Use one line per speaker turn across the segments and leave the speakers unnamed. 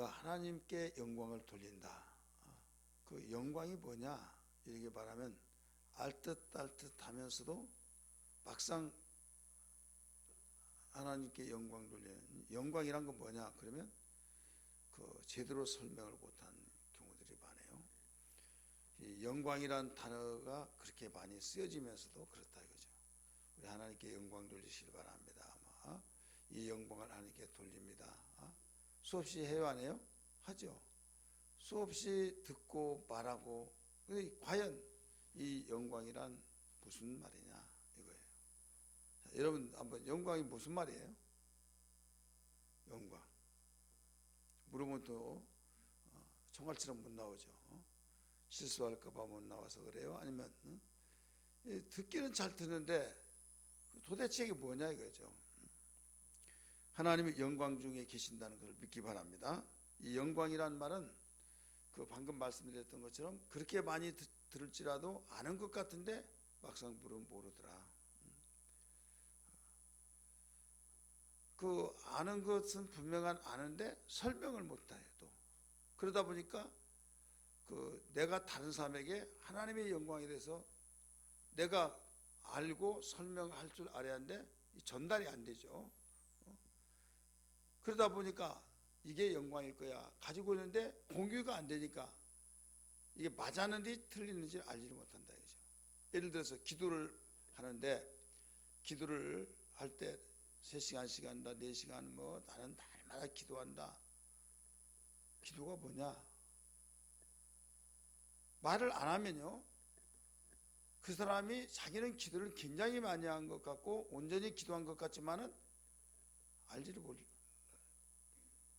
내가 하나님께 영광을 돌린다. 그 영광이 뭐냐 이렇게 말하면 알듯 하면서도 막상 하나님께 영광 돌리는, 영광이란 건 뭐냐 그러면 그 제대로 설명을 못한 경우들이 많아요. 이 영광이란 단어가 그렇게 많이 쓰여지면서도 그렇다 이거죠. 우리 하나님께 영광 돌리시길 바랍니다. 이 영광을 하나님께 돌립니다. 수없이 해요 안 해요? 하죠. 수없이 듣고 말하고. 근데 과연 이 영광이란 무슨 말이냐 이거예요. 자, 여러분 한번 영광이 무슨 말이에요? 영광 물으면 또 총알처럼 못 나오죠. 실수할까봐 못 나와서 그래요? 아니면 듣기는 잘 듣는데 도대체 이게 뭐냐 이거죠. 하나님의 영광 중에 계신다는 것을 믿기 바랍니다. 이 영광이란 말은 그 방금 말씀드렸던 것처럼 그렇게 많이 들을지라도 아는 것 같은데 막상 물으면 모르더라. 그 아는 것은 분명한 아는데 설명을 못해요. 또 그러다 보니까 그 내가 다른 사람에게 하나님의 영광에 대해서 내가 알고 설명할 줄 알아야 하는데 전달이 안 되죠. 그러다 보니까 이게 영광일 거야 가지고 있는데 공유가 안 되니까 이게 맞았는지 틀리는지 알지를 못한다 이거죠. 예를 들어서 기도를 하는데 기도를 할 때 3시간씩 한다 4시간 뭐 나는 날마다 기도한다. 기도가 뭐냐? 말을 안 하면요 그 사람이 자기는 기도를 굉장히 많이 한 것 같고 온전히 기도한 것 같지만은 알지를 몰라요.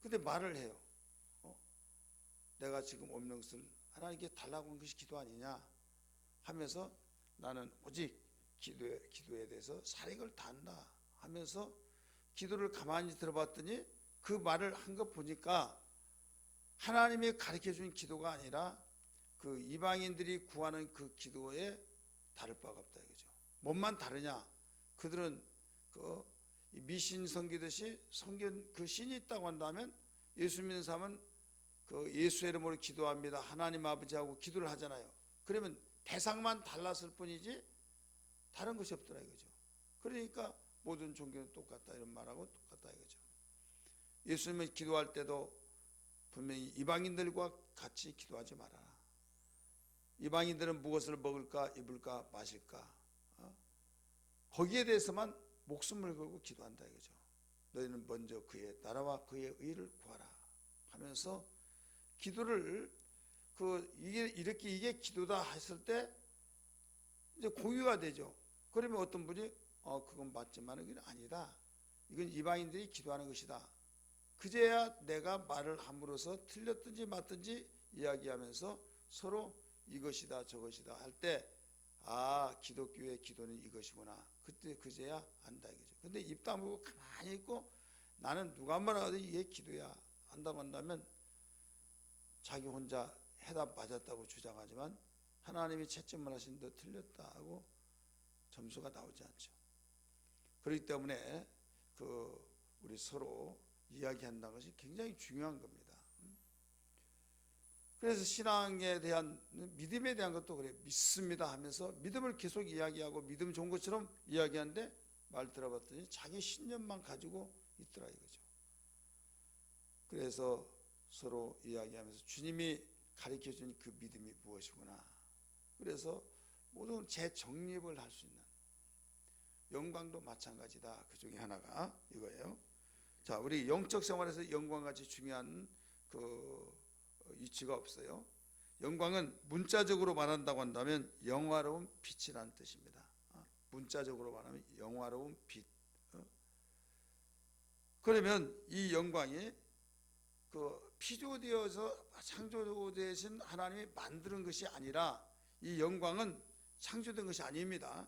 근데 말을 해요. 내가 지금 없는 것을 하나님께 달라고 한 것이 기도 아니냐 하면서 나는 오직 기도에 대해서 사력을 다한다 하면서 기도를 가만히 들어봤더니 그 말을 한 것 보니까 하나님이 가르쳐준 기도가 아니라 그 이방인들이 구하는 그 기도에 다를 바가 없다 이거죠. 뭔만 다르냐? 그들은 그 미신 섬기듯이 섬긴 그 신이 있다고 한다면 예수 믿는 사람은 그 예수의 이름으로 기도합니다. 하나님 아버지하고 기도를 하잖아요. 그러면 대상만 달랐을 뿐이지 다른 것이 없더라 이거죠. 그러니까 모든 종교는 똑같다 이런 말하고 똑같다 이거죠. 예수님은 기도할 때도 분명히 이방인들과 같이 기도하지 말아라. 이방인들은 무엇을 먹을까 입을까 마실까 거기에 대해서만 목숨을 걸고 기도한다 이거죠. 너희는 먼저 그의 나라와 그의 의를 구하라 하면서 기도를 이게 기도다 했을 때 이제 공유가 되죠. 그러면 어떤 분이 그건 맞지만 이건 아니다. 이건 이방인들이 기도하는 것이다. 그제야 내가 말을 함으로써 틀렸든지 맞든지 이야기하면서 서로 이것이다 저것이다 할 때 기독교의 기도는 이것이구나. 그때 그제야 안다 이거죠. 근데 입 다물고 가만히 있고 나는 누가 말하든 이게 기도야 한다고 한다면 자기 혼자 해답 맞았다고 주장하지만 하나님이 채점을 하신 데 틀렸다 하고 점수가 나오지 않죠. 그렇기 때문에 우리 서로 이야기한다는 것이 굉장히 중요한 겁니다. 그래서 신앙에 대한 믿음에 대한 것도 그래 믿습니다 하면서 믿음을 계속 이야기하고 믿음 좋은 것처럼 이야기하는데 말 들어봤더니 자기 신념만 가지고 있더라 이거죠. 그래서 서로 이야기하면서 주님이 가르쳐준 그 믿음이 무엇이구나. 그래서 모든 재정립을 할 수 있는 영광도 마찬가지다. 그 중에 하나가 이거예요. 자, 우리 영적 생활에서 영광같이 중요한 그 이치가 없어요. 영광은 문자적으로 말한다고 한다면 영화로운 빛이라는 뜻입니다. 문자적으로 말하면 영화로운 빛. 그러면 이 영광이 그 피조되어서 창조되신 하나님이 만드는 것이 아니라 이 영광은 창조된 것이 아닙니다.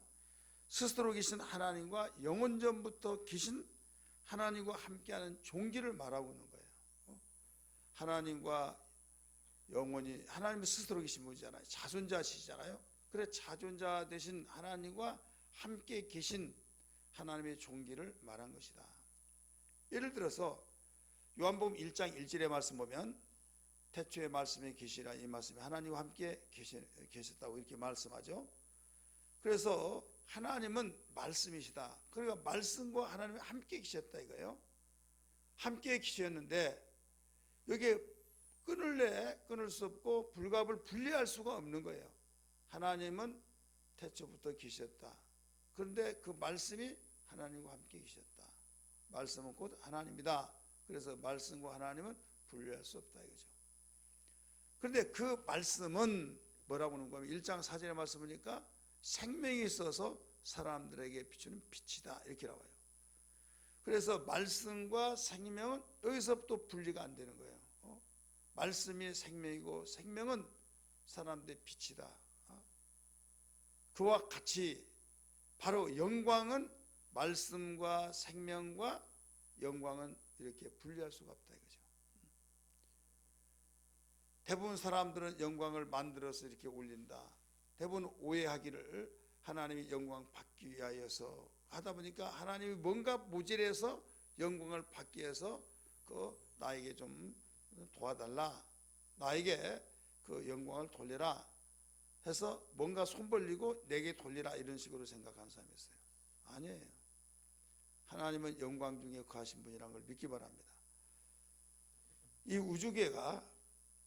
스스로 계신 하나님과 영원전부터 계신 하나님과 함께하는 종기를 말하고 있는 거예요. 하나님과 영원히 하나님 스스로 계신 분이잖아요. 자존자시잖아요. 그래 자존자 되신 하나님과 함께 계신 하나님의 종기를 말한 것이다. 예를 들어서 요한복음 1장 1절의 말씀 보면 태초에 말씀이 계시라, 이 말씀이 하나님과 함께 계셨다고 이렇게 말씀하죠. 그래서 하나님은 말씀이시다. 그러니까 말씀과 하나님이 함께 계셨다 이거예요. 함께 계셨는데 여기에 끊을래 끊을 수 없고 불갑을 분리할 수가 없는 거예요. 하나님은 태초부터 계셨다. 그런데 그 말씀이 하나님과 함께 계셨다. 말씀은 곧 하나님이다. 그래서 말씀과 하나님은 분리할 수 없다 이거죠. 그런데 그 말씀은 뭐라고 하는 거면 1장 4절의 말씀 보니까 생명이 있어서 사람들에게 비추는 빛이다 이렇게 나와요. 그래서 말씀과 생명은 여기서부터 분리가 안 되는 거예요. 말씀이 생명이고 생명은 사람들의 빛이다. 그와 같이 바로 영광은 말씀과 생명과 영광은 이렇게 분리할 수가 없다 이거죠. 대부분 사람들은 영광을 만들어서 이렇게 올린다. 대부분 오해하기를 하나님이 영광 받기 위하여서 하다 보니까 하나님이 뭔가 모질해서 영광을 받기 위해서 나에게 좀 도와달라, 나에게 그 영광을 돌려라 해서 뭔가 손 벌리고 내게 돌리라 이런 식으로 생각하는 사람이 있어요. 아니에요. 하나님은 영광 중에 거하신 분이라는 걸 믿기 바랍니다. 이 우주계가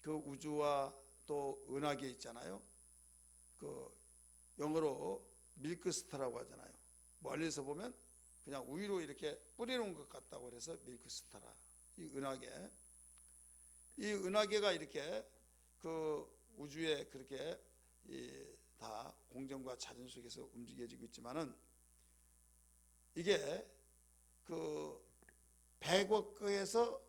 그 우주와 또 은하계 있잖아요. 그 영어로 밀크스타라고 하잖아요. 멀리서 보면 그냥 우유로 이렇게 뿌려놓은 것 같다고 그래서 밀크스타라. 이 은하계가 이렇게 그 우주에 그렇게 다 공정과 자전 속에서 움직여지고 있지만은 이게 그 100억 께에서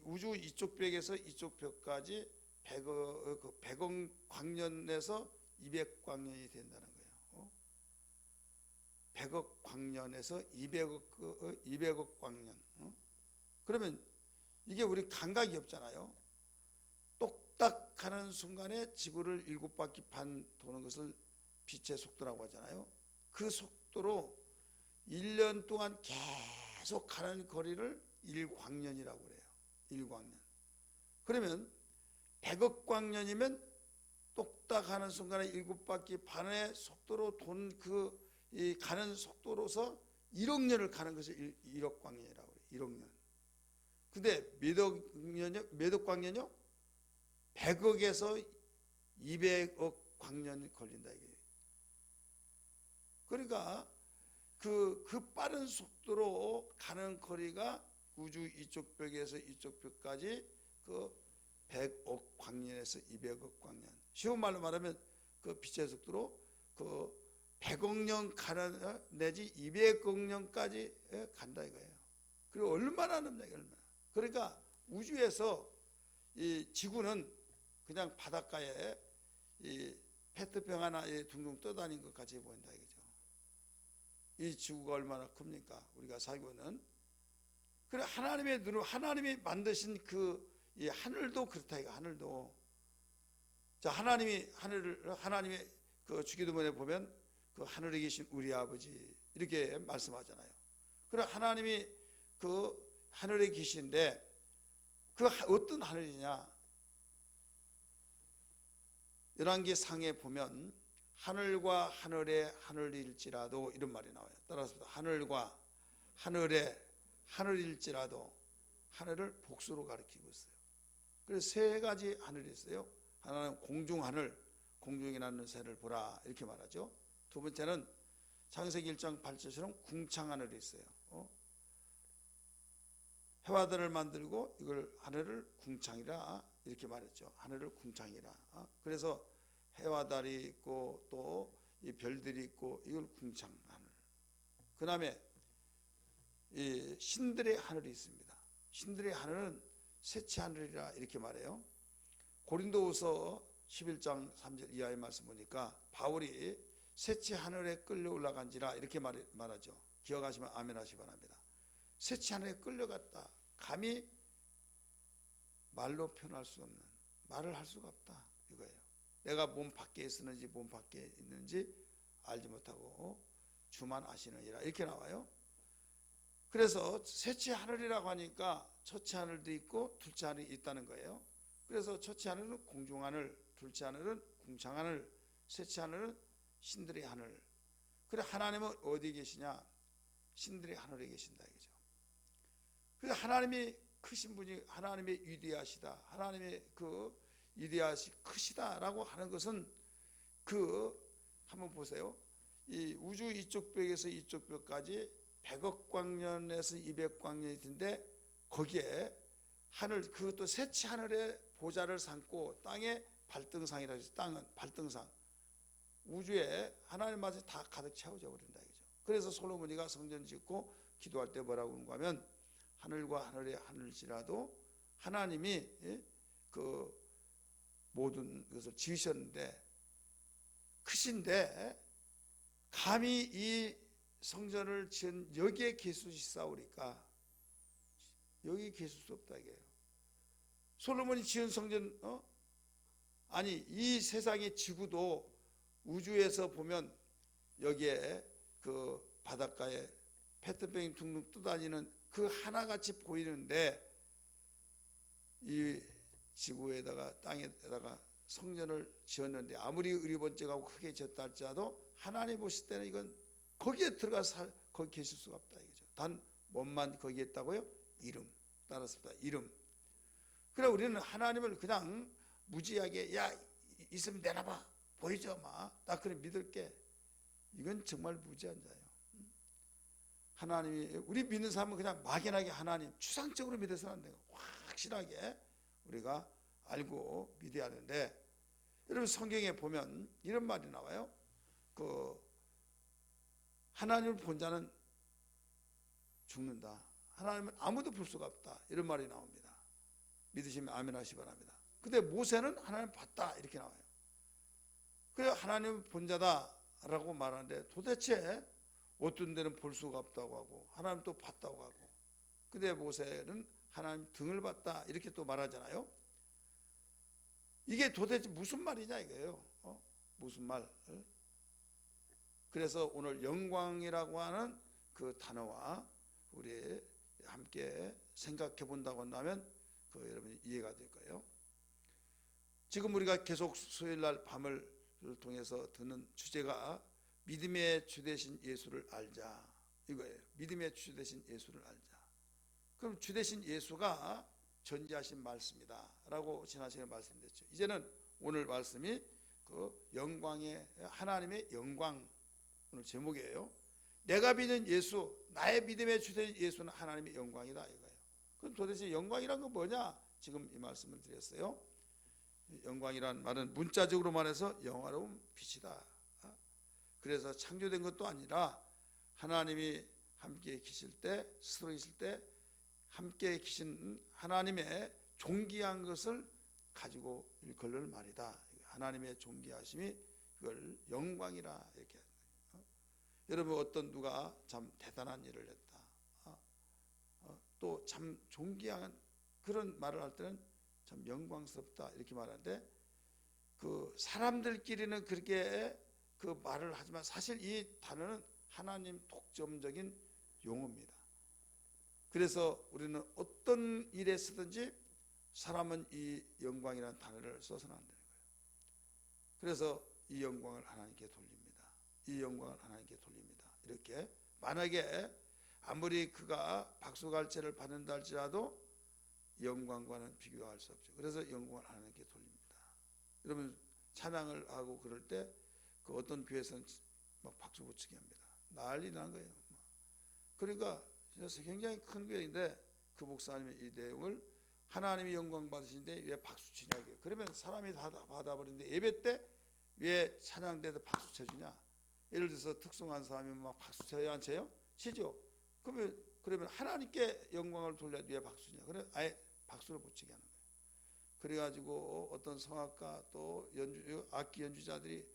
우주 이쪽 벽에서 이쪽 벽까지 100억 광년에서 200광년이 된다는 거예요. 100억 광년에서 200억 광년. 그러면 이게 우리 감각이 없잖아요. 똑딱 하는 순간에 지구를 7바퀴 반 도는 것을 빛의 속도라고 하잖아요. 그 속도로 1년 동안 계속 가는 거리를 1광년이라고 그래요. 1광년. 그러면 100억 광년이면 똑딱 하는 순간에 7바퀴 반의 속도로 가는 속도로서 1억 년을 가는 것을 1억 광년이라고 그래요. 1억 년. 근데 몇 억 광년이요? 100억에서 200억 광년이 걸린다 이게. 그러니까 그 빠른 속도로 가는 거리가 우주 이쪽 벽에서 이쪽 벽까지 그 100억 광년에서 200억 광년. 쉬운 말로 말하면 그 빛의 속도로 그 100억 년 가는 내지 200억 년까지 간다 이거예요. 그리고 얼마나 넘냐 얼마나. 그러니까 우주에서 이 지구는 그냥 바닷가에 이 페트병 하나에 둥둥 떠다닌 것 같이 보인다 이거죠. 이 지구가 얼마나 큽니까? 우리가 살고 있는. 그래 하나님의 눈으로 하나님이 만드신 이 하늘도 그렇다 이거. 하늘도. 자, 하나님의 그 주기도문에 보면 그 하늘에 계신 우리 아버지 이렇게 말씀하잖아요. 그래 하나님이 그 하늘에 계신데 그 어떤 하늘이냐? 열왕기 상에 보면 하늘과 하늘에 하늘일지라도 이런 말이 나와요. 따라서 하늘과 하늘에 하늘일지라도 하늘을 복수로 가리키고 있어요. 그래서 세 가지 하늘이 있어요. 하나는 공중하늘, 공중에 나는 새를 보라 이렇게 말하죠. 두 번째는 창세기 1장 8절처럼 궁창하늘이 있어요. 해와 달을 만들고 이걸 하늘을 궁창이라 이렇게 말했죠. 하늘을 궁창이라. 그래서 해와 달이 있고 또 이 별들이 있고 이걸 궁창 하늘. 그 다음에 이 신들의 하늘이 있습니다. 신들의 하늘은 셋째 하늘이라 이렇게 말해요. 고린도후서 11장 3절 이하의 말씀 보니까 바울이 셋째 하늘에 끌려 올라간지라 이렇게 말하죠. 기억하시면 아멘 하시기 바랍니다. 셋째 하늘에 끌려갔다. 감히 말로 표현할 수 없는, 말을 할 수가 없다 이거예요. 내가 몸 밖에 있었는지 몸 밖에 있는지 알지 못하고 주만 아시느니라 이렇게 나와요. 그래서 셋째 하늘이라고 하니까 첫째 하늘도 있고 둘째 하늘이 있다는 거예요. 그래서 첫째 하늘은 공중 하늘, 둘째 하늘은 궁창 하늘, 셋째 하늘은 신들의 하늘. 그래 하나님은 어디 계시냐? 신들의 하늘에 계신다 이거죠. 그래서 하나님이 크신 분이 하나님의 위대하시다, 하나님의 그 위대하시 크시다라고 하는 것은 한번 보세요. 이 우주 이쪽 벽에서 이쪽 벽까지 100억 광년에서 200광년이 된데 거기에 하늘, 그것도 셋째 하늘에 보좌를 삼고 땅에 발등상이라고 해서 땅은 발등상, 우주에 하나님 맛이 다 가득 채워져 버린다 이거죠. 그래서 솔로몬이가 성전 짓고 기도할 때 뭐라고 하는가 하면 하늘과 하늘의 하늘지라도 하나님이 그 모든 것을 지으셨는데 크신데 감히 이 성전을 지은 여기에 계실 수 있사오리까? 여기 계실 수 없다 이게요. 솔로몬이 지은 성전, 아니 이 세상의 지구도 우주에서 보면 여기에 그 바닷가에 페트병이 둥둥 떠다니는 그 하나같이 보이는데 이 지구에다가 땅에다가 성전을 지었는데 아무리 의리번쩍하고 크게 지었다 할지라도 하나님 보실 때는 이건 거기에 들어가서 거기 계실 수가 없다 이거죠. 단 뭐만 거기에 있다고요? 이름 따랐습니다. 이름. 그래 우리는 하나님을 그냥 무지하게 야 있으면 내놔봐 보이죠 나 그래 믿을게, 이건 정말 무지한 자예요. 하나님이 우리 믿는 사람은 그냥 막연하게 하나님 추상적으로 믿어서는 안 돼요. 확실하게 우리가 알고 믿어야 하는데, 여러분 성경에 보면 이런 말이 나와요. 하나님을 본 자는 죽는다, 하나님은 아무도 볼 수가 없다, 이런 말이 나옵니다. 믿으시면 아멘 하시기 바랍니다. 근데 모세는 하나님 봤다 이렇게 나와요. 그래 하나님을 본 자다라고 말하는데 도대체 어떤 데는 볼 수가 없다고 하고 하나님 또 봤다고 하고, 근데 모세는 하나님 등을 봤다 이렇게 또 말하잖아요. 이게 도대체 무슨 말이냐 이거예요. 무슨 말? 그래서 오늘 영광이라고 하는 그 단어와 우리 함께 생각해 본다고 한다면 여러분이 이해가 될 거예요. 지금 우리가 계속 수요일날 밤을 통해서 듣는 주제가 믿음의 주 되신 예수를 알자 이거예요. 믿음의 주 되신 예수를 알자. 그럼 주 되신 예수가 전지하신 말씀이다 라고 지난 시간에 말씀드렸죠. 이제는 오늘 말씀이 영광의 하나님의 영광, 오늘 제목이에요. 내가 믿는 예수, 나의 믿음의 주 되신 예수는 하나님의 영광이다 이거예요. 그럼 도대체 영광이란 건 뭐냐? 지금 이 말씀을 드렸어요. 영광이란 말은 문자적으로 말해서 영화로운 빛이다. 그래서 창조된 것도 아니라 하나님이 함께 계실 때, 스스로 있을 때 함께 계신 하나님의 존귀한 것을 가지고 일컬는 말이다. 하나님의 존귀하심이 그걸 영광이라 이렇게. 여러분 어떤 누가 참 대단한 일을 했다, 또 참 존귀한 그런 말을 할 때는 참 영광스럽다 이렇게 말하는데, 사람들끼리는 그렇게 말을 하지만 사실 이 단어는 하나님 독점적인 용어입니다. 그래서 우리는 어떤 일에 쓰든지 사람은 이 영광이라는 단어를 써서는 안 되는 거예요. 그래서 이 영광을 하나님께 돌립니다. 이 영광을 하나님께 돌립니다. 이렇게 만약에 아무리 그가 박수갈채를 받는다 할지라도 영광과는 비교할 수 없죠. 그래서 영광을 하나님께 돌립니다. 여러분 찬양을 하고 그럴 때 어떤 교회에서는 막 박수 붙이게 합니다. 난리 난 거예요. 그러니까 굉장히 큰 교회인데 그 목사님의 이 내용을 하나님이 영광 받으신데 왜 박수 치냐, 그러면 사람이 다 받아버리는데 예배 때 왜 찬양 때도 박수 쳐주냐? 예를 들어서 특성한 사람이 막 박수 쳐야 안 쳐요? 치죠. 그러면 하나님께 영광을 돌려야 왜 박수냐? 그래 아예 박수를 못 치게 하는 거예요. 그래가지고 어떤 성악가 또 악기 연주자들이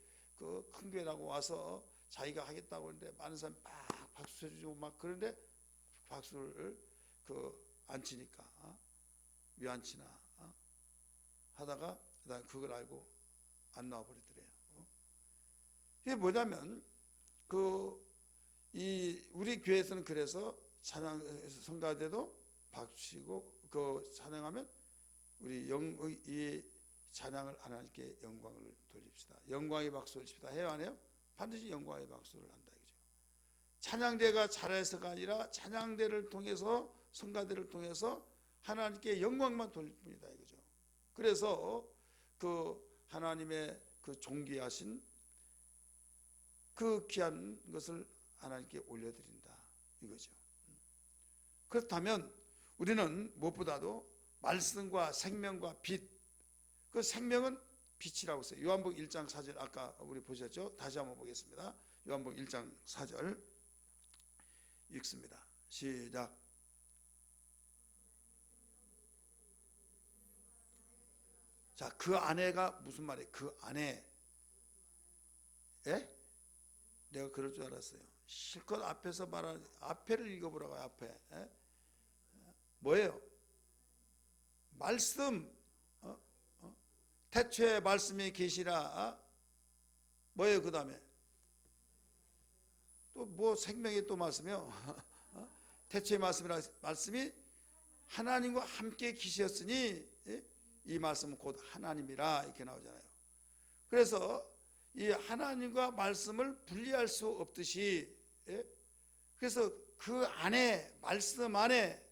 큰 교회라고 와서 자기가 하겠다고 하는데 많은 사람이 막 박수 쳐주고 막 그런데 박수를 안 치니까 왜 안 치나 하다가 그걸 알고 안 나와버리더래요. 이게 뭐냐면 우리 교회에서는 그래서 찬양 성가대도 박수 치고 찬양하면 우리 이 찬양을 하나님께 영광을 돌립시다. 영광의 박수를 칩시다. 해요 안 해요? 반드시 영광의 박수를 한다 이거죠. 찬양대가 잘해서가 아니라 찬양대를 통해서 성가대를 통해서 하나님께 영광만 돌릴 뿐이다 이거죠. 그래서 하나님의 존귀하신 귀한 것을 하나님께 올려드린다 이거죠. 그렇다면 우리는 무엇보다도 말씀과 생명과 빛, 생명은 빛이라고 써요. 요한복음 1장 4절 아까 우리 보셨죠? 다시 한번 보겠습니다. 요한복음 1장 4절 읽습니다. 시작. 자, 그 안에가 무슨 말이에요? 그 안에, 예? 내가 그럴 줄 알았어요. 실컷 앞에서 말하는 앞에를 읽어보라고요. 앞에 뭐예요? 말씀. 태초에 말씀이 계시라. 뭐예요? 그 다음에 또 뭐 생명이 또 말씀이요. 태초에 말씀이 하나님과 함께 계셨으니 이 말씀은 곧 하나님이라 이렇게 나오잖아요. 그래서 이 하나님과 말씀을 분리할 수 없듯이, 그래서 그 안에 말씀 안에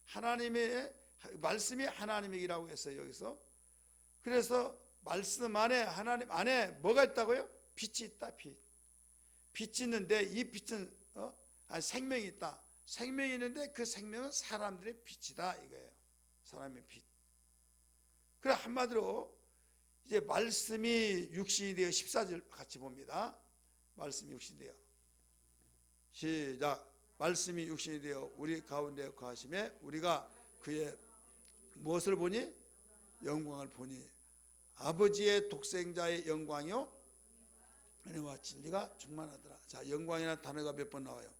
하나님의 말씀이 하나님이라고 했어요 여기서. 그래서 말씀 안에 하나님 안에 뭐가 있다고요? 빛이 있다. 빛이 있는데 이 빛은 생명이 있다. 생명이 있는데 그 생명은 사람들의 빛이다 이거예요. 사람의 빛. 그래 한마디로 이제 말씀이 육신이 되어 14절 같이 봅니다. 말씀이 육신이 되어 시작. 말씀이 육신이 되어 우리 가운데 거하심에 우리가 그의 무엇을 보니? 영광을 보니 아버지의 독생자의 영광이요 은혜와 진리가 충만하더라. 자, 영광이라는 단어가 몇 번 나와요?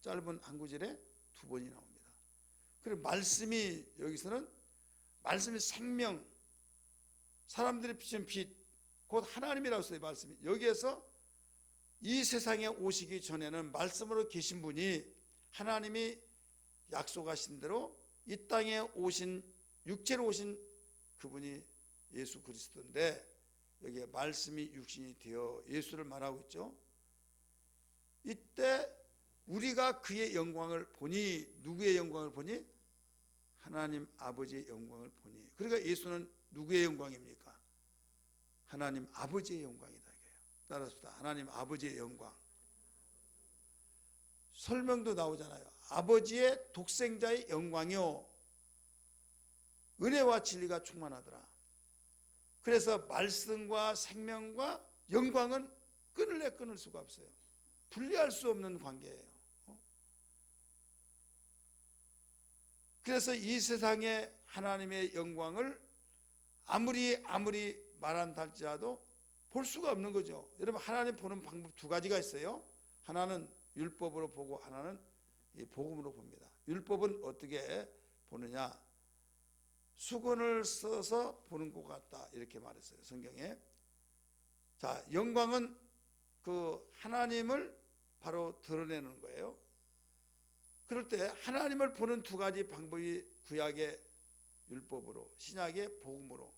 짧은 한 구절에 2번이 나옵니다. 그리고 말씀이 여기서는 말씀이 생명, 사람들이 비춘 빛, 곧 하나님이라고 써요. 말씀이 여기에서 이 세상에 오시기 전에는 말씀으로 계신 분이 하나님이 약속하신 대로 이 땅에 오신 육체로 오신 그분이 예수 그리스도인데 여기에 말씀이 육신이 되어 예수를 말하고 있죠. 이때 우리가 그의 영광을 보니 누구의 영광을 보니? 하나님 아버지의 영광을 보니. 그러니까 예수는 누구의 영광입니까? 하나님 아버지의 영광이다. 따라서 하나님 아버지의 영광. 설명도 나오잖아요. 아버지의 독생자의 영광이요 은혜와 진리가 충만하더라. 그래서 말씀과 생명과 영광은 끊을 수가 없어요. 분리할 수 없는 관계예요. 그래서 이 세상에 하나님의 영광을 아무리 말한다 할지라도 볼 수가 없는 거죠. 여러분 하나님 보는 방법 2가지가 있어요. 하나는 율법으로 보고 하나는 복음으로 봅니다. 율법은 어떻게 보느냐? 수건을 써서 보는 것 같다 이렇게 말했어요 성경에. 자, 영광은 그 하나님을 바로 드러내는 거예요. 그럴 때 하나님을 보는 2가지 방법이 구약의 율법으로 신약의 복음으로.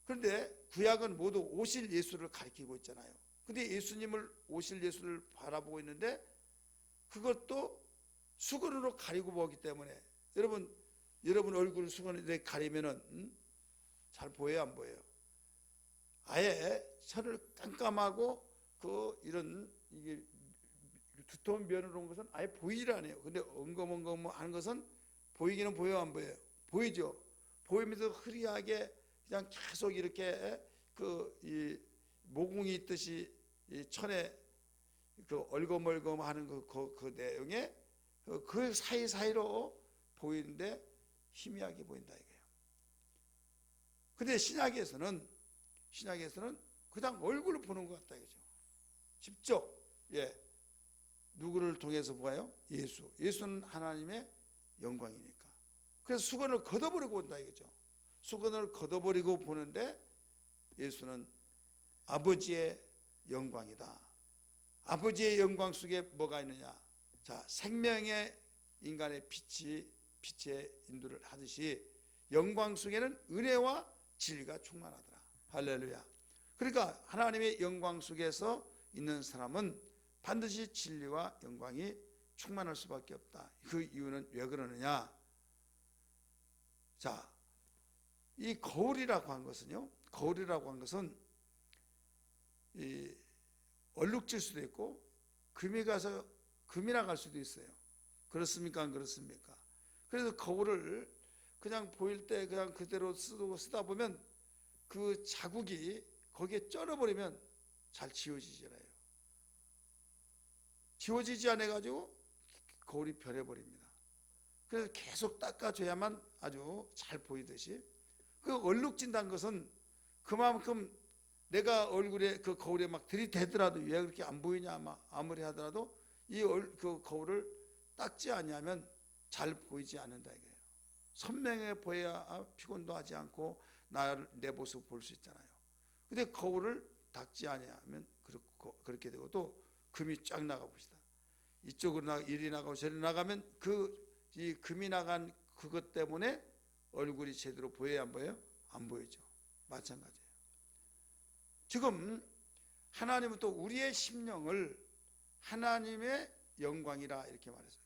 그런데 구약은 모두 오실 예수를 가리키고 있잖아요. 근데 예수님을 오실 예수를 바라보고 있는데 그것도 수건으로 가리고 보기 때문에 여러분 얼굴 수건에 가리면은 잘 보여요 안 보여요? 아예 천을 깜깜하고 이런 이게 두터운 면으로 온 것은 아예 보이질 않아요. 근데 엉검 하는 것은 보이기는 보여요 안 보여요? 보이죠. 보이면서 흐리하게 그냥 계속 이렇게 이 모공이 있듯이 이 천에 얼검얼검 하는 그 내용에 그 사이사이로 보이는데 희미하게 보인다 이거예요. 근데 신약에서는 그냥 얼굴을 보는 것 같다 이거죠. 직접 누구를 통해서 보아요? 예수는 하나님의 영광이니까. 그래서 수건을 걷어버리고 온다 이거죠. 수건을 걷어버리고 보는데 예수는 아버지의 영광이다. 아버지의 영광 속에 뭐가 있느냐? 자, 생명의 인간의 빛이 빛의 인도를 하듯이 영광 속에는 은혜와 진리가 충만하더라. 할렐루야. 그러니까 하나님의 영광 속에서 있는 사람은 반드시 진리와 영광이 충만할 수밖에 없다. 그 이유는 왜 그러느냐? 자, 이 거울이라고 한 것은요, 거울이라고 한 것은 이 얼룩질 수도 있고 금이 가서 금이 나갈 수도 있어요. 그렇습니까? 안 그렇습니까? 그래서 거울을 그냥 보일 때 그냥 그대로 쓰다 보면 그 자국이 거기에 쩔어버리면 잘 지워지잖아요. 지워지지 않아 가지고 거울이 변해버립니다. 그래서 계속 닦아줘야만 아주 잘 보이듯이, 그 얼룩진다는 것은 그만큼 내가 얼굴에 그 거울에 막 들이대더라도 왜 그렇게 안 보이냐 아무리 하더라도 그 거울을 닦지 않으면 잘 보이지 않는다 이거예요. 선명해 보여야 피곤도 하지 않고 내 모습 볼 수 있잖아요. 근데 거울을 닦지 않으면 그렇게 되고, 또 금이 쫙 나가 봅시다. 이쪽으로 이리 나가고 저리 나가면 이 금이 나간 그것 때문에 얼굴이 제대로 보여야 안 보여요? 안 보이죠. 마찬가지예요. 지금 하나님은 또 우리의 심령을 하나님의 영광이라 이렇게 말했어요.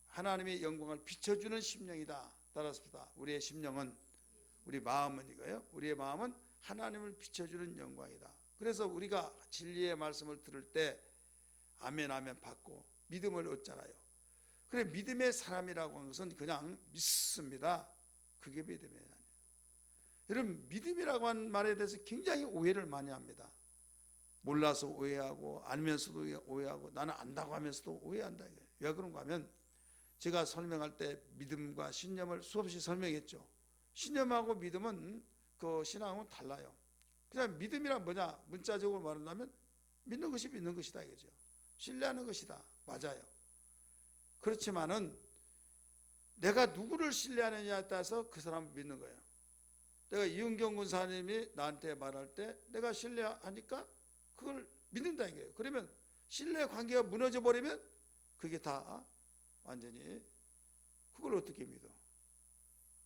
하나님의 영광을 비춰주는 심령이다. 따라서 우리의 심령은, 우리 마음은 이거예요. 우리의 마음은 하나님을 비춰주는 영광이다. 그래서 우리가 진리의 말씀을 들을 때 아멘 아멘 받고 믿음을 얻잖아요. 그래, 믿음의 사람이라고 하는 것은 그냥 믿습니다. 그게 믿음이에요. 여러분, 믿음이라고 하는 말에 대해서 굉장히 오해를 많이 합니다. 몰라서 오해하고 알면서도 오해하고 나는 안다고 하면서도 오해한다. 왜 그런가 하면, 제가 설명할 때 믿음과 신념을 수없이 설명했죠. 신념하고 믿음은 그 신앙은 달라요. 그냥 믿음이란 뭐냐? 문자적으로 말한다면 믿는 것이 믿는 것이다 이거죠. 신뢰하는 것이다. 맞아요. 그렇지만은 내가 누구를 신뢰하느냐에 따라서 그 사람을 믿는 거예요. 내가 이은경 군사님이 나한테 말할 때 내가 신뢰하니까 그걸 믿는다 이거예요. 그러면 신뢰 관계가 무너져 버리면 그게 다 완전히, 그걸 어떻게 믿어?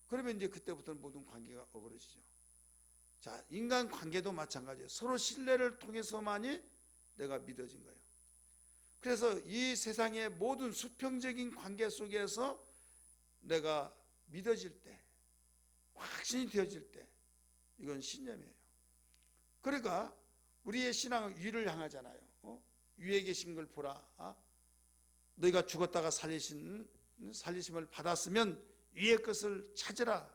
그러면 이제 그때부터는 모든 관계가 어그러지죠. 자, 인간 관계도 마찬가지예요. 서로 신뢰를 통해서만이 내가 믿어진 거예요. 그래서 이 세상의 모든 수평적인 관계 속에서 내가 믿어질 때, 확신이 되어질 때, 이건 신념이에요. 그러니까 우리의 신앙은 위를 향하잖아요. 위에 계신 걸 보라. 너희가 죽었다가 살리심을 받았으면 위의 것을 찾으라.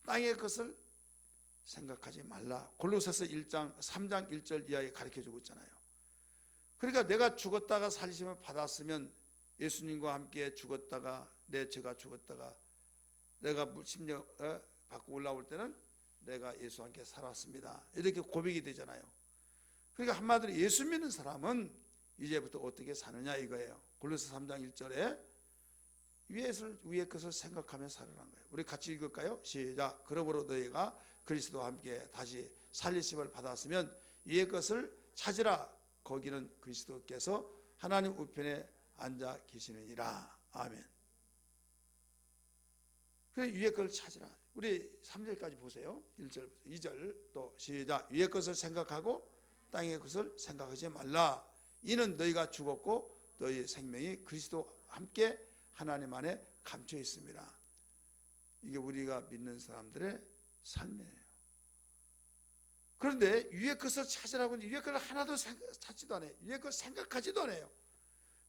땅의 것을 생각하지 말라. 골로새서 3장 1절 이하에 가르쳐주고 있잖아요. 그러니까 내가 죽었다가 살리심을 받았으면, 예수님과 함께 죽었다가 제가 죽었다가 내가 심령 받고 올라올 때는 내가 예수와 함께 살았습니다. 이렇게 고백이 되잖아요. 그러니까 한마디로 예수 믿는 사람은 이제부터 어떻게 사느냐 이거예요. 골로새 3장 1절에 위의 것을 생각하며 살아라는 거예요. 우리 같이 읽을까요? 시작. 그러므로 너희가 그리스도와 함께 다시 살리심을 받았으면 위의 것을 찾으라. 거기는 그리스도께서 하나님 우편에 앉아 계시느니라. 아멘. 그래, 위의 것을 찾으라. 우리 3절까지 보세요. 1절, 2절 또 시작. 위의 것을 생각하고 땅의 것을 생각하지 말라. 이는 너희가 죽었고 너희 생명이 그리스도와 함께 하나님 안에 감춰 있습니다. 이게 우리가 믿는 사람들의 삶이에요. 그런데 위의 것을 찾으라고 하는데 위의 것을 하나도 찾지도 않아요. 위의 것을 생각하지도 않아요.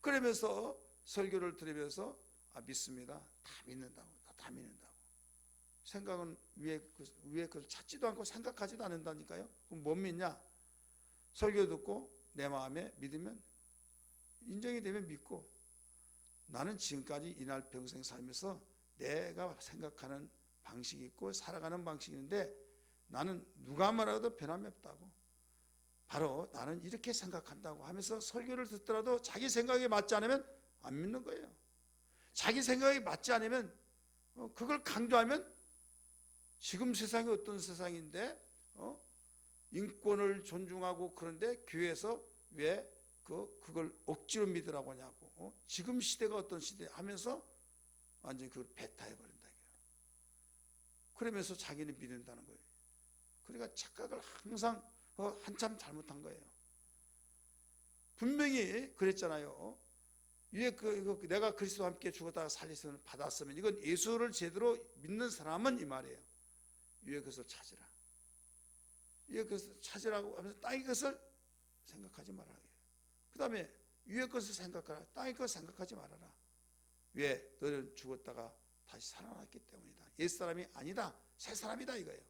그러면서 설교를 들으면서 믿습니다. 다 믿는다고. 다 믿는다고. 생각은 위의 것을 찾지도 않고 생각하지도 않는다니까요. 그럼 못 믿냐? 설교 듣고 내 마음에 믿으면, 인정이 되면 믿고, 나는 지금까지 이날 평생 살면서 내가 생각하는 방식이 있고 살아가는 방식이 있는데 나는 누가 말하도 변함이 없다고, 바로 나는 이렇게 생각한다고 하면서 설교를 듣더라도 자기 생각에 맞지 않으면 안 믿는 거예요. 자기 생각에 맞지 않으면 그걸 강조하면, 지금 세상이 어떤 세상인데 인권을 존중하고 그런데 교회에서 왜 그걸 억지로 믿으라고 하냐고, 지금 시대가 어떤 시대 하면서 완전히 그걸 배타해 버린다 이거예요. 그러면서 자기는 믿는다는 거예요. 그러니까 착각을 항상 한참 잘못한 거예요. 분명히 그랬잖아요. 위에 내가 그리스도와 함께 죽었다가 살리심을 받았으면, 이건 예수를 제대로 믿는 사람은 이 말이에요. 위에 것을 찾으라. 위에 것을 찾으라고 하면서 땅의 것을 생각하지 말아라. 그 다음에 위에 것을 생각하라. 땅의 것을 생각하지 말아라. 왜? 너는 죽었다가 다시 살아났기 때문이다. 옛사람이 아니다, 새 사람이다 이거예요.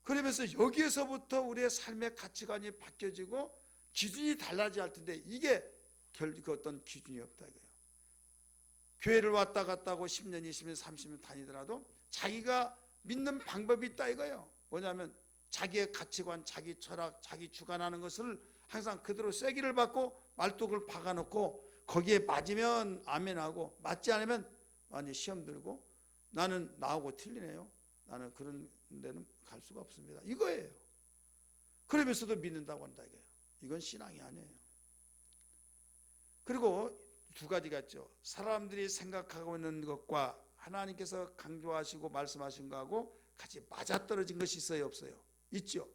그러면서 여기에서부터 우리의 삶의 가치관이 바뀌어지고 기준이 달라져야 할 텐데, 이게 결국 어떤 기준이 없다 이거예요. 교회를 왔다 갔다 하고 10년, 20년, 30년 다니더라도 자기가 믿는 방법이 있다 이거예요. 뭐냐면 자기의 가치관, 자기 철학, 자기 주관하는 것을 항상 그대로 쐐기를 받고 말뚝을 박아놓고 거기에 맞으면 아멘하고 맞지 않으면 완전히 시험 들고, 나는 나하고 틀리네요, 나는 그런 데는 갈 수가 없습니다, 이거예요. 그러면서도 믿는다고 한다 이거예요. 이건 신앙이 아니에요. 그리고 두 가지가 있죠. 사람들이 생각하고 있는 것과 하나님께서 강조하시고 말씀하신 거하고 같이 맞아떨어진 것이 있어요, 없어요? 있죠.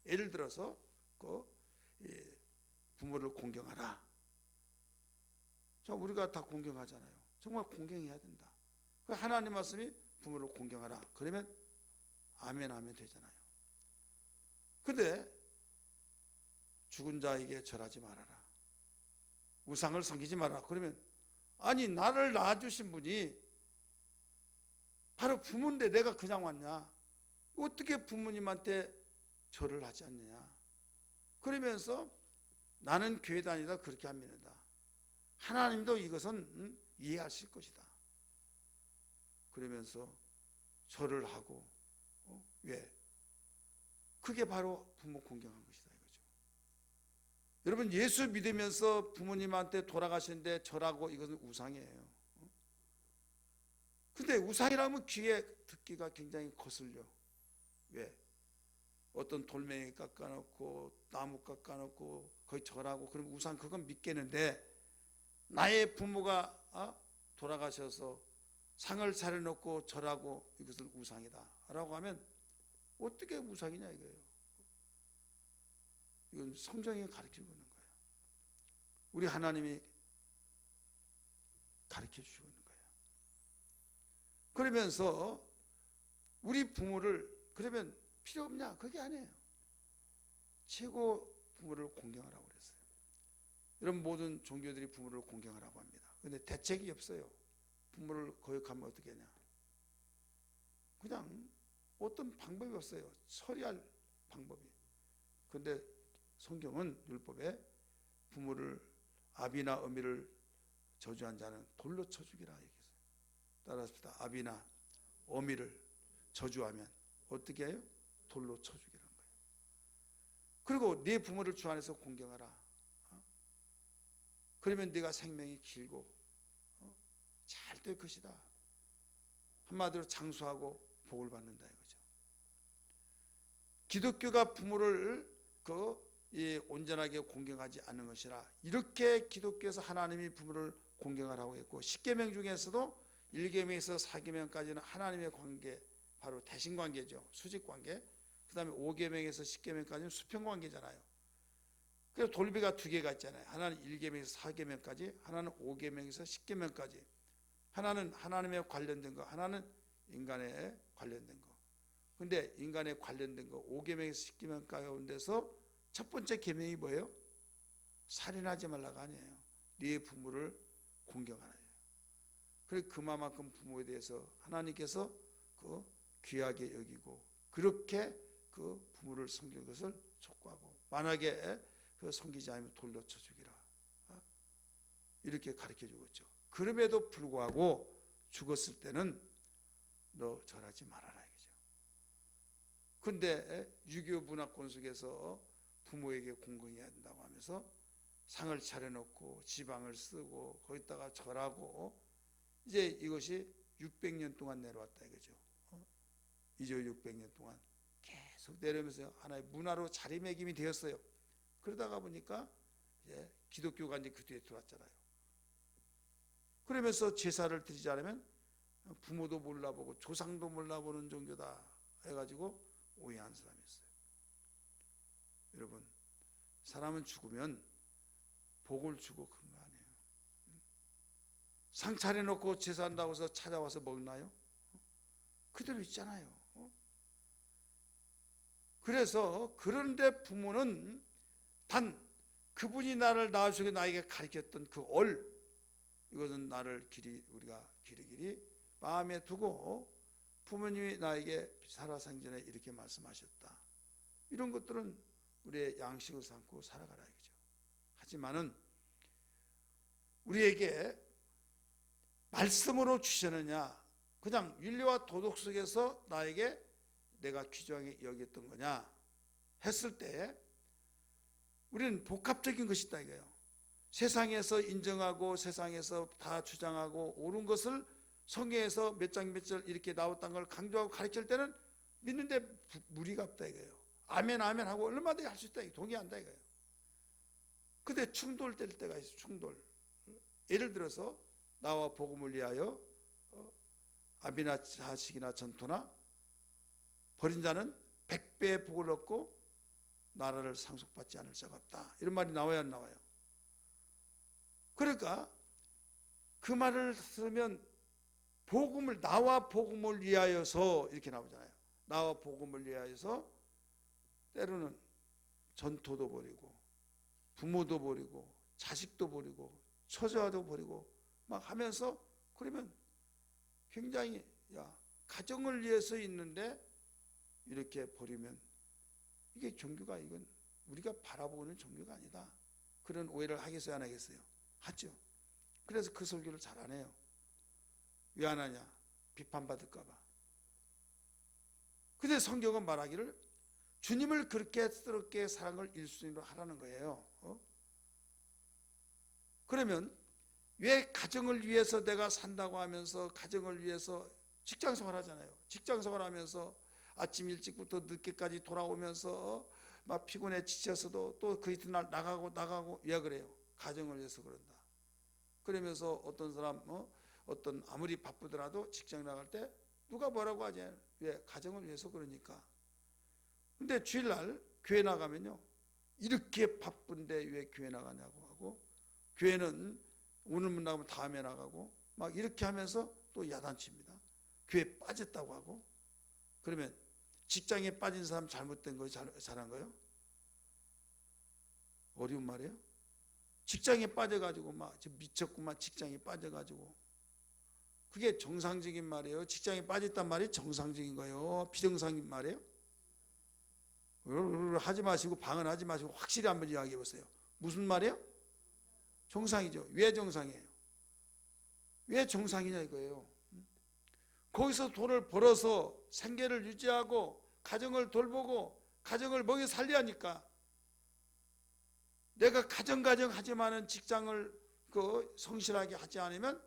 예를 들어서 부모를 공경하라. 우리가 다 공경하잖아요. 정말 공경해야 된다. 하나님 말씀이 부모를 공경하라. 그러면 아멘 하면 되잖아요. 근데 죽은 자에게 절하지 말아라. 우상을 섬기지 말아라. 그러면 아니, 나를 낳아주신 분이 바로 부모인데 내가 그냥 왔냐? 어떻게 부모님한테 절을 하지 않느냐? 그러면서 나는 교회 다니다 그렇게 합니다. 하나님도 이것은 이해하실 것이다. 그러면서 절을 하고, 왜? 그게 바로 부모 공경한 것이다 이거죠. 여러분, 예수 믿으면서 부모님한테 돌아가시는데 절하고, 이것은 우상이에요. 근데 우상이라면 귀에 듣기가 굉장히 거슬려. 왜? 어떤 돌멩이 깎아놓고 나무 깎아놓고 거기 절하고, 그럼 우상, 그건 믿겠는데 나의 부모가 돌아가셔서 상을 차려놓고 절하고 이것은 우상이다 라고 하면 어떻게 우상이냐 이거예요. 이건 성경이 가르치고 있는 거예요. 우리 하나님이 가르쳐 주시고 있는 거예요. 그러면서 우리 부모를 그러면 필요 없냐? 그게 아니에요. 최고 부모를 공경하라고 그랬어요. 여러분, 모든 종교들이 부모를 공경하라고 합니다. 그런데 대책이 없어요. 부모를 거역하면 어떻게 하냐? 그냥 어떤 방법이 없어요. 처리할 방법이. 그런데 성경은 율법에 부모를, 아비나 어미를 저주한 자는 돌로 쳐 죽이라 얘기했어요. 따라합시다. 아비나 어미를 저주하면 어떻게 해요? 돌로 쳐 죽이라는 거예요. 그리고 네 부모를 주 안에서 공경하라. 그러면 네가 생명이 길고 잘 될 것이다. 한마디로 장수하고 복을 받는다 이거죠. 기독교가 부모를 온전하게 공경하지 않는 것이라, 이렇게 기독교에서 하나님이 부모를 공경하라고 했고, 10계명 중에서도 1계명에서 4계명까지는 하나님의 관계, 바로 대신관계죠. 수직관계. 그 다음에 5계명에서 10계명까지는 수평관계잖아요. 그래서 돌비가 두 개가 있잖아요. 하나는 1계명에서 4계명까지, 하나는 5계명에서 10계명까지. 하나는 하나님에 관련된 거, 하나는 인간에 관련된 거. 근데 인간에 관련된 거 5계명에서 10계명 가운데서 첫 번째 계명이 뭐예요? 살인하지 말라가 아니에요. 네 부모를 공경하라. 그래서 그만큼 부모에 대해서 하나님께서 귀하게 여기고, 그렇게 부모를 섬기는 것을 촉구하고, 만약에 섬기지 않으면 돌로 쳐 죽이라, 이렇게 가르쳐 주고 있죠. 그럼에도 불구하고 죽었을 때는 너 절하지 말아라 이거죠. 근데 유교 문화권 속에서 부모에게 공경해야 된다고 하면서 상을 차려놓고 지방을 쓰고 거기다가 절하고, 이제 이것이 600년 동안 내려왔다 이거죠. 이제 600년 동안 계속 내려오면서 하나의 문화로 자리매김이 되었어요. 그러다가 보니까 이제 기독교가 이제 그 뒤에 들어왔잖아요. 그러면서 제사를 드리지 않으면 부모도 몰라보고 조상도 몰라보는 종교다 해가지고 오해한 사람이 있어요. 여러분, 사람은 죽으면 복을 주고 그런 거 아니에요. 상 차려놓고 제사한다고 해서 찾아와서 먹나요? 그대로 있잖아요. 그래서 그런데 부모는 단 그분이 나를 낳으시고 나에게 가르쳤던 그 이것은 나를 우리가 길이 마음에 두고 부모님이 나에게 살아생전에 이렇게 말씀하셨다. 이런 것들은 우리의 양식을 삼고 살아가라 이거죠. 하지만은 우리에게 말씀으로 주셨느냐, 그냥 윤리와 도덕 속에서 나에게 내가 귀중하게 여겼던 거냐 했을 때 우리는 복합적인 것이다 이거예요. 세상에서 인정하고 세상에서 다 주장하고 옳은 것을 성경에서 몇 장 몇 절 이렇게 나왔다는 걸 강조하고 가르칠 때는 믿는데 무리가 없다 이거예요. 아멘 아멘 하고 얼마든지 할 수 있다, 동의한다 이거예요. 근데 충돌될 때가 있어. 충돌. 예를 들어서 나와 복음을 위하여 아비나 자식이나 전토나 버린 자는 100배의 복을 얻고 나라를 상속받지 않을 자가 없다, 이런 말이 나와야 안 나와요? 그러니까 그 말을 들으면 나와 복음을 위하여서 이렇게 나오잖아요. 나와 복음을 위하여서 때로는 전토도 버리고 부모도 버리고 자식도 버리고 처자도 버리고 막 하면서, 그러면 굉장히 가정을 위해서 있는데 이렇게 버리면 이게 종교가, 이건 우리가 바라보는 종교가 아니다, 그런 오해를 하겠어요 안 하겠어요? 하죠. 그래서 그 설교를 잘 안 해요. 왜 안 하냐? 비판받을까 봐. 근데 성경은 말하기를 주님을 그렇게 사랑을 1순위로 하라는 거예요. 그러면 왜 가정을 위해서 내가 산다고 하면서 가정을 위해서 직장생활 하잖아요. 직장생활 하면서 아침 일찍부터 늦게까지 돌아오면서 막 피곤해 지쳐서도 또 그 이튿날 나가고 왜 그래요? 가정을 위해서 그런다. 그러면서 어떤 사람 어떤 아무리 바쁘더라도 직장 나갈 때 누가 뭐라고 하지? 왜? 가정을 위해서 그러니까. 근데 주일날 교회 나가면요, 이렇게 바쁜데 왜 교회 나가냐고 하고, 교회는 오늘만 나가면 다음에 나가고 막 이렇게 하면서 또 야단칩니다. 교회 빠졌다고 하고. 그러면 직장에 빠진 사람 잘못된 거예요? 잘한 거예요? 어려운 말이에요. 직장에 빠져가지고 막 미쳤구만, 직장에 빠져가지고. 그게 정상적인 말이에요? 직장에 빠졌단 말이 정상적인 거예요? 비정상인 말이에요? 하지 마시고 방언하지 마시고 확실히 한번 이야기해 보세요. 무슨 말이에요? 정상이죠. 왜 정상이에요? 왜 정상이냐 이거예요. 거기서 돈을 벌어서 생계를 유지하고 가정을 돌보고 가정을 먹여 살려야 하니까, 내가 가정 하지만은 직장을 성실하게 하지 않으면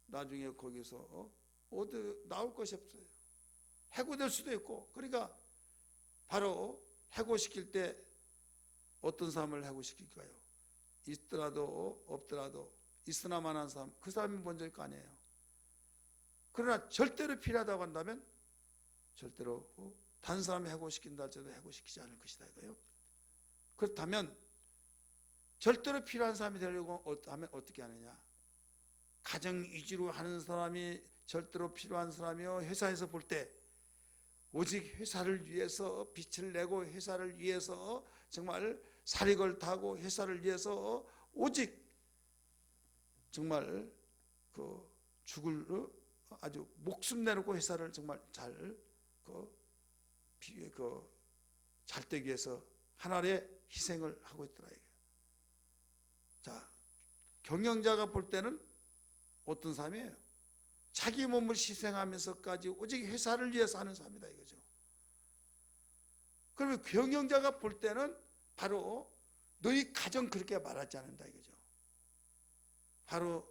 나중에 거기서 어디 나올 것이 없어요. 해고될 수도 있고. 그러니까 바로 해고시킬 때 어떤 사람을 해고시킬까요? 있더라도 없더라도 있으나마나 한 사람, 그 사람이 먼저일 거 아니에요. 그러나 절대로 필요하다고 한다면 절대로 다른 사람이 해고시킨다 할지라도 해고시키지 않을 것이다 이거예요. 그렇다면 절대로 필요한 사람이 되려고 하면 어떻게 하느냐? 가정 위주로 하는 사람이 절대로 필요한 사람이요, 회사에서 볼 때 오직 회사를 위해서 빛을 내고 회사를 위해서 정말 사리걸 타고 회사를 위해서 오직 정말 죽을 아주 목숨 내놓고 회사를 정말 잘 되기 위해서 하나의 희생을 하고 있더라 이게. 자, 경영자가 볼 때는 어떤 삶이에요? 자기 몸을 희생하면서까지 오직 회사를 위해서 하는 삶이다 이거죠. 그러면 경영자가 볼 때는 바로 너희 가정 그렇게 말하지 않는다 이거죠. 바로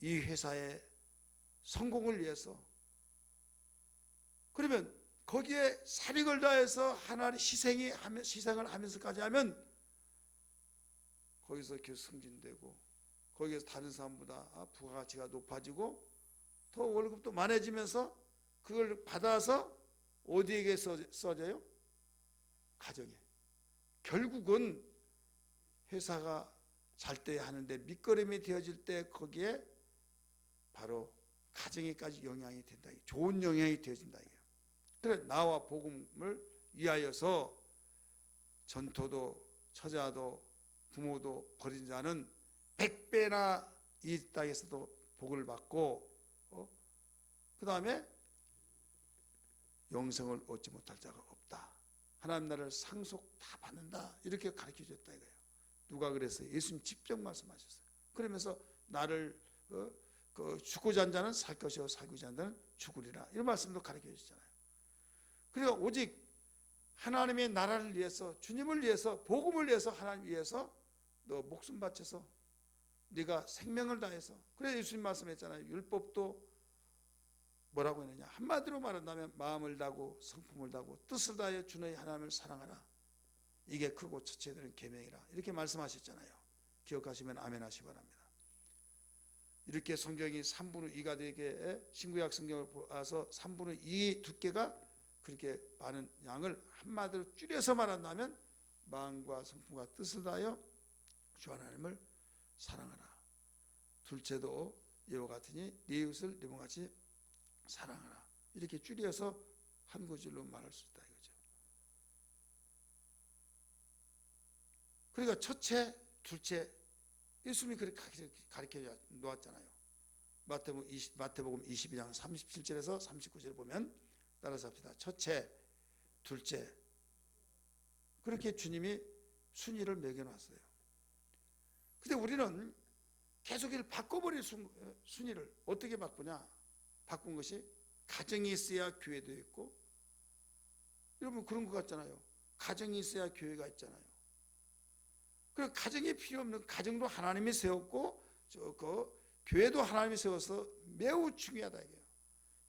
이 회사의 성공을 위해서. 그러면 거기에 사력을 다해서 하나의 희생을 하면서까지 하면 거기서 승진되고 거기에서 다른 사람보다 부가가치가 높아지고 더 월급도 많아지면서 그걸 받아서 어디에게 써져요? 가정에. 결국은 회사가 잘 때 하는데 밑거름이 되어질 때 거기에 바로 가정에까지 영향이 된다. 좋은 영향이 되어진다. 그래 나와 복음을 위하여서 전토도 처자도 부모도 버린 자는 100배나 이 땅에서도 복을 받고 그 다음에 영생을 얻지 못할 자가 없다. 하나님 나라를 상속 다 받는다. 이렇게 가르쳐줬다 이거예요. 누가 그랬어요? 예수님 직접 말씀하셨어요. 그러면서 나를 죽고자 한 자는 살 것이요 살고자 한 자는 죽으리라. 이런 말씀도 가르쳐 주시잖아요. 그러니까 오직 하나님의 나라를 위해서 주님을 위해서 복음을 위해서 하나님 위해서 너 목숨 바쳐서 네가 생명을 다해서 그래서 예수님 말씀했잖아요. 율법도 뭐라고 했느냐 한마디로 말한다면 마음을 다하고 성품을 다하고 뜻을 다하여 주너의 하나님을 사랑하라. 이게 크고 첫째 되는 계명이라 이렇게 말씀하셨잖아요. 기억하시면 아멘 하시기 바랍니다. 이렇게 성경이 3분의 2가 되게 신구약 성경을 봐서 3분의 2 두께가 그렇게 많은 양을 한마디로 줄여서 말한다면 마음과 성품과 뜻을 다하여 주 하나님을 사랑하라. 둘째도 이와 같으니 네 이웃을 네 몸같이 사랑하라. 이렇게 줄여서 한 구절로 말할 수 있다 이거죠. 그러니까 첫째, 둘째 예수님이 그렇게 가르쳐 놓았잖아요. 마태복음 22장 37절에서 39절 보면 따라서 합시다. 첫째, 둘째 그렇게 주님이 순위를 매겨놨어요. 근데 우리는 계속 이를 바꿔버릴 순위를 어떻게 바꾸냐? 바꾼 것이 가정이 있어야 교회도 있고 여러분 그런 것 같잖아요. 가정이 있어야 교회가 있잖아요. 그 가정이 필요 없는 가정도 하나님이 세웠고 교회도 하나님이 세워서 매우 중요하다 이게요.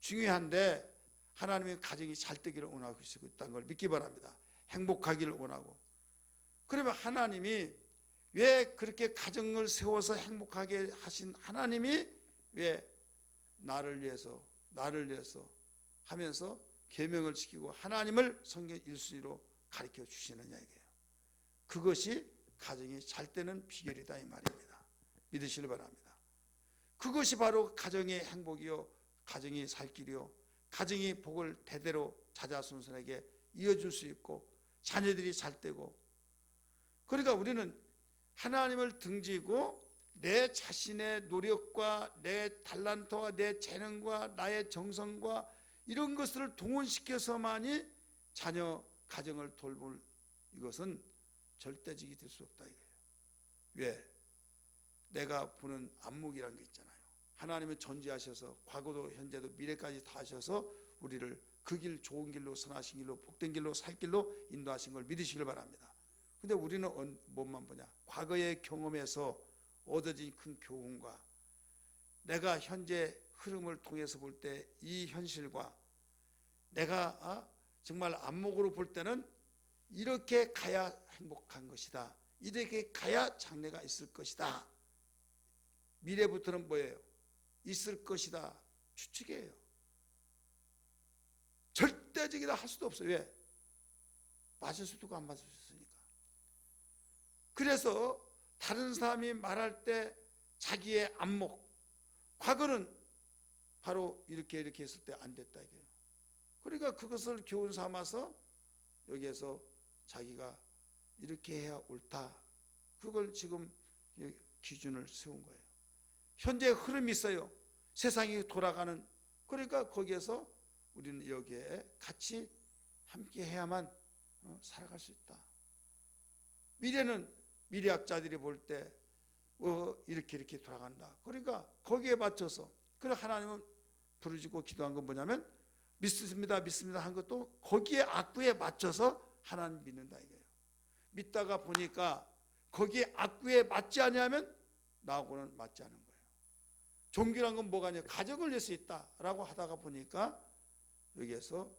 중요한데 하나님의 가정이 잘 되기를 원하고 있다는 걸 믿기 바랍니다. 행복하기를 원하고. 그러면 하나님이 왜 그렇게 가정을 세워서 행복하게 하신 하나님이 왜 나를 위해서 하면서 계명을 지키고 하나님을 성경 1순위로 가르쳐 주시느냐 이게요. 그것이 가정이 잘 되는 비결이다 이 말입니다. 믿으시길 바랍니다. 그것이 바로 가정의 행복이요 가정이 살 길이요 가정이 복을 대대로 자자손손에게 이어줄 수 있고 자녀들이 잘 되고 그러니까 우리는 하나님을 등지고 내 자신의 노력과 내 달란트와 내 재능과 나의 정성과 이런 것을 동원시켜서만이 자녀 가정을 돌볼 이것은 절대적이 될 수 없다 이거예요. 왜? 내가 보는 안목이라는 게 있잖아요. 하나님은 전지하셔서 과거도 현재도 미래까지 다 하셔서 우리를 그 길 좋은 길로 선하신 길로 복된 길로 살 길로 인도하신 걸 믿으시길 바랍니다. 근데 우리는 뭐만 보냐? 과거의 경험에서 얻어진 큰 교훈과 내가 현재 흐름을 통해서 볼 때 이 현실과 내가 정말 안목으로 볼 때는 이렇게 가야 행복한 것이다. 이렇게 가야 장래가 있을 것이다. 미래부터는 뭐예요? 있을 것이다. 추측이에요. 절대적이다 할 수도 없어요. 왜? 맞을 수도 있고 안 맞을 수 있으니까. 그래서 다른 사람이 말할 때 자기의 안목, 과거는 바로 이렇게 했을 때 안 됐다 이게요. 그러니까 그것을 교훈 삼아서 여기에서 자기가 이렇게 해야 옳다. 그걸 지금 기준을 세운 거예요. 현재 흐름이 있어요. 세상이 돌아가는. 그러니까 거기에서 우리는 여기에 같이 함께 해야만 살아갈 수 있다. 미래는 미래학자들이 볼 때 이렇게 돌아간다. 그러니까 거기에 맞춰서 그래 하나님은 부르짖고 기도한 건 뭐냐면 믿습니다 한 것도 거기에 악구에 맞춰서 하나님 믿는다 이거예요. 믿다가 보니까 거기에 악구에 맞지 않으면 나하고는 맞지 않은 거예요. 종교란 건 뭐가 아니에요. 가정을 낼 수 있다라고 하다가 보니까 여기에서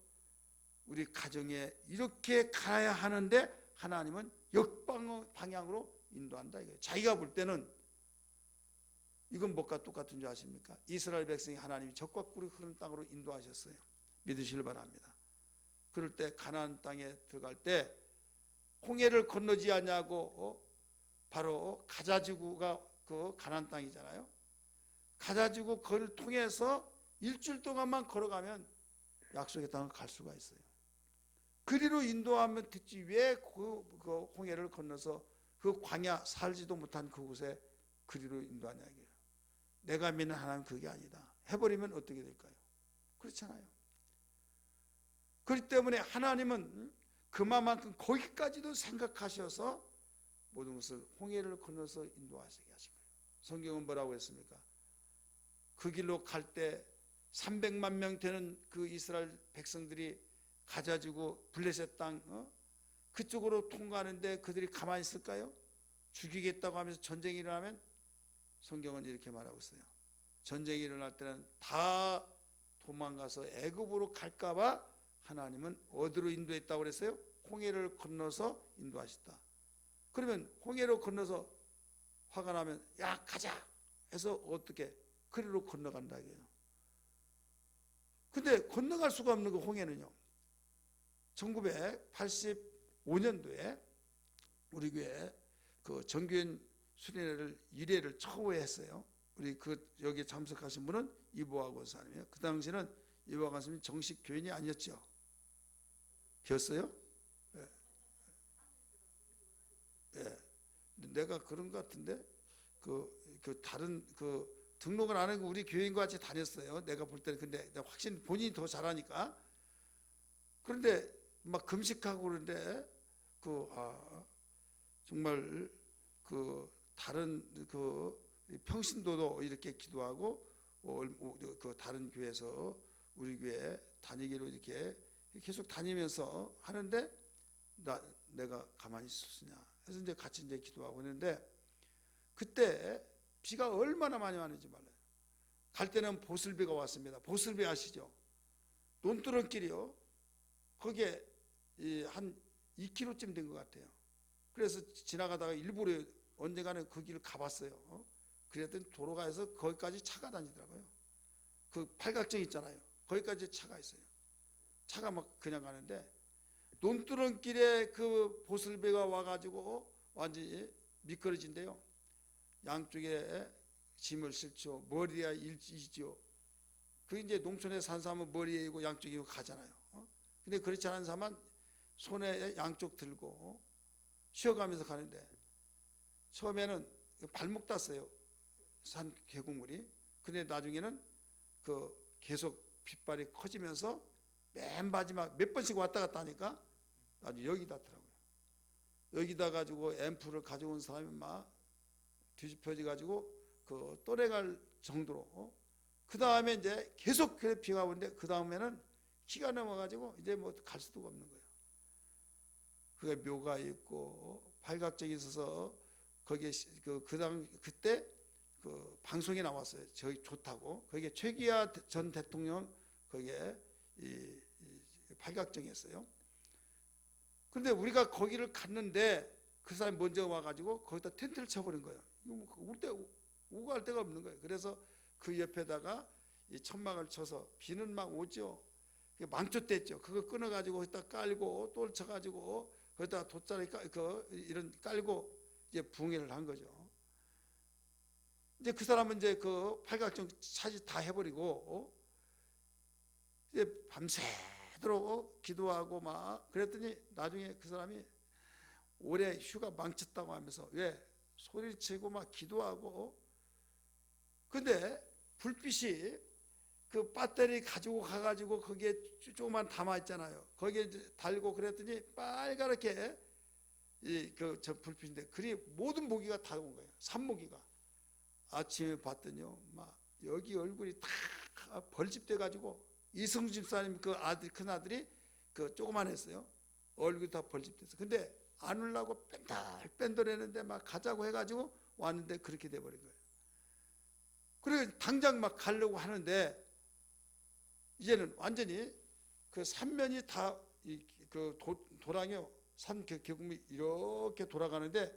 우리 가정에 이렇게 가야 하는데 하나님은 역방향으로 인도한다 이거예요. 자기가 볼 때는 이건 뭐가 똑같은 줄 아십니까? 이스라엘 백성이 하나님이 적과 꿀이 흐르는 땅으로 인도하셨어요. 믿으시길 바랍니다. 그럴 때 가나안 땅에 들어갈 때 홍해를 건너지 않냐고 바로 가자지구가 그 가나안 땅이잖아요. 가자지구 그걸 통해서 일주일 동안만 걸어가면 약속의 땅을 갈 수가 있어요. 그리로 인도하면 듣지 왜 그 홍해를 건너서 그 광야 살지도 못한 그곳에 그리로 인도하냐 이게요. 내가 믿는 하나님은 그게 아니다. 해버리면 어떻게 될까요? 그렇잖아요. 그렇기 때문에 하나님은 그만큼 거기까지도 생각하셔서 모든 것을 홍해를 건너서 인도하시게 하신 거예요. 성경은 뭐라고 했습니까? 그 길로 갈 때 300만 명 되는 그 이스라엘 백성들이 가자지고 블레셋 땅 그쪽으로 통과하는데 그들이 가만히 있을까요? 죽이겠다고 하면서 전쟁이 일어나면 성경은 이렇게 말하고 있어요. 전쟁이 일어날 때는 다 도망가서 애굽으로 갈까 봐 하나님은 어디로 인도했다고 그랬어요? 홍해를 건너서 인도하셨다. 그러면 홍해로 건너서 화가 나면 야 가자 해서 어떻게 그리로 건너간다 이게요. 근데 건너갈 수가 없는 그 홍해는요. 1985년도에 우리 교회 그 정교인 수련회를 1회를 처음 했어요. 우리 그 여기 참석하신 분은 이보아 권사님이에요. 그 당시는 이보아 권사님이 정식 교인이 아니었죠. 였어요? 예. 예. 내가 그런 것 같은데 그 다른 그 등록을 안 하고 우리 교인과 같이 다녔어요. 내가 볼 때는. 근데 확실히 본인이 더 잘하니까. 그런데 막 금식하고 그러는데 정말 그 다른 그 평신도도 이렇게 기도하고 그 다른 교회에서 우리 교회 다니기로 이렇게 계속 다니면서 하는데 내가 가만히 있었으냐 해서 이제 같이 이제 기도하고 있는데 그때 비가 얼마나 많이 왔는지 몰라요. 갈 때는 보슬비가 왔습니다. 보슬비 아시죠? 논두렁길이요. 거기에 한 2km쯤 된 것 같아요. 그래서 지나가다가 일부러 언젠가는 그 길을 가봤어요. 그랬더니 도로가 해서 거기까지 차가 다니더라고요. 그 팔각정 있잖아요. 거기까지 차가 있어요. 차가 막 그냥 가는데 논두렁길에 그 보슬배가 와가지고 완전히 미끄러진대요. 양쪽에 짐을 실죠. 머리야 일지죠. 그 이제 농촌에 산 사람은 머리에 이고 양쪽에 이고 가잖아요. 근데 그렇지 않은 사람은 손에 양쪽 들고 쉬어가면서 가는데 처음에는 발목 땄어요. 산 계곡물이. 근데 나중에는 그 계속 빗발이 커지면서 맨 마지막 몇 번씩 왔다 갔다 하니까 나중에 여기 닿더라고요. 여기다 가지고 앰프를 가져온 사람이 막 뒤집혀져 가지고 그 또래갈 정도로 그 다음에 이제 계속 비가 오는데 그 다음에는 키가 넘어가지고 이제 뭐 갈 수도 없는 거예요. 그게 묘가 있고 팔각정이 있어서 거기에 그때 그 방송에 나왔어요. 저기 좋다고. 거기에 최기하 전 대통령 거기에 이 팔각정이었어요. 그런데 우리가 거기를 갔는데 그 사람이 먼저 와가지고 거기다 텐트를 쳐버린 거예요. 오고 갈 데가 없는 거예요. 그래서 그 옆에다가 이 천막을 쳐서 비는 막 오죠. 망초 뗐죠. 그거 끊어가지고 거기다 깔고 똘 쳐가지고 거기다 돗자리 이런 깔고 이제 붕해를 한 거죠. 이제 그 사람은 이제 그 팔각정 차지 다 해버리고 이제 밤새도록 기도하고 막 그랬더니 나중에 그 사람이 올해 휴가 망쳤다고 하면서 왜 소리를 치고 막 기도하고 근데 불빛이 그 배터리 가지고 가가지고 거기에 조금만 담아 있잖아요. 거기에 달고 그랬더니 빨갛게 저 불빛인데 그리 모든 모기가 다 온 거예요. 산모기가. 아침에 봤더니요, 막 여기 얼굴이 다 벌집돼 가지고 이승주 집사님 그 아들 큰 아들이 그 조그만했어요. 얼굴이 다 벌집돼서. 근데 안 울라고 뺀들했는데 막 가자고 해가지고 왔는데 그렇게 돼버린 거예요. 그래 당장 막 가려고 하는데 이제는 완전히 그 삼면이 다 그 도랑이요 산 계곡이 이렇게 돌아가는데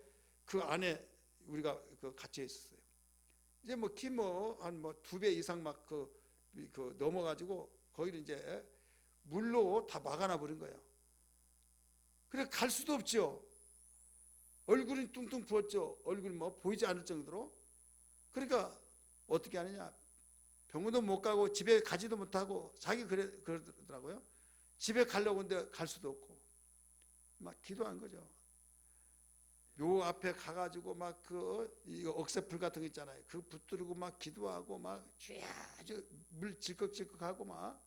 그 안에 우리가 그 갇혀 있었어요. 이제 뭐 키 뭐 한 뭐 2배 이상 막 그 넘어가지고 거기를 이제 물로 다 막아놔 버린 거예요. 그래 갈 수도 없죠. 얼굴이 뚱뚱 부었죠. 얼굴이 뭐 보이지 않을 정도로. 그러니까 어떻게 하느냐? 병원도 못 가고 집에 가지도 못하고 자기 그러더라고요. 집에 가려고 하는데 갈 수도 없고 막 기도한 거죠. 묘 앞에 가가지고 막 이거 억새풀 같은 거 있잖아요. 그 붙들고 막 기도하고 막 아주 물 질꺽질꺽하고 막.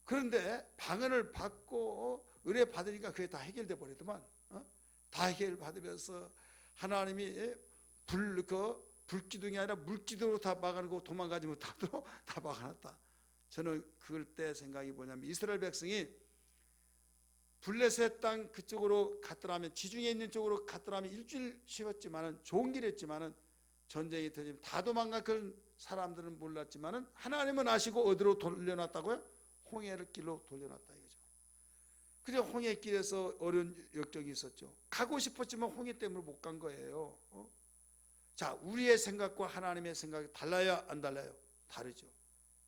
그런데 방언을 받고 은혜 받으니까 그게 다 해결돼 버리더만. 다 해결 받으면서 하나님이 불기둥이 아니라 물기둥으로 다 막아놓고 도망가지 못하도록 다 막아놨다. 저는 그럴 때 생각이 뭐냐면 이스라엘 백성이 블레셋 땅 그쪽으로 갔더라면 지중해 있는 쪽으로 갔더라면 일주일 쉬었지만은 좋은 길 했지만은 전쟁이 터지면 다 도망간 그런 사람들은 몰랐지만은 하나님은 아시고 어디로 돌려놨다고요? 홍해를 길로 돌려놨다 이거죠. 그래 홍해길에서 어려운 역경이 있었죠. 가고 싶었지만 홍해 때문에 못 간 거예요. 자, 우리의 생각과 하나님의 생각이 달라야 안 달라요? 다르죠.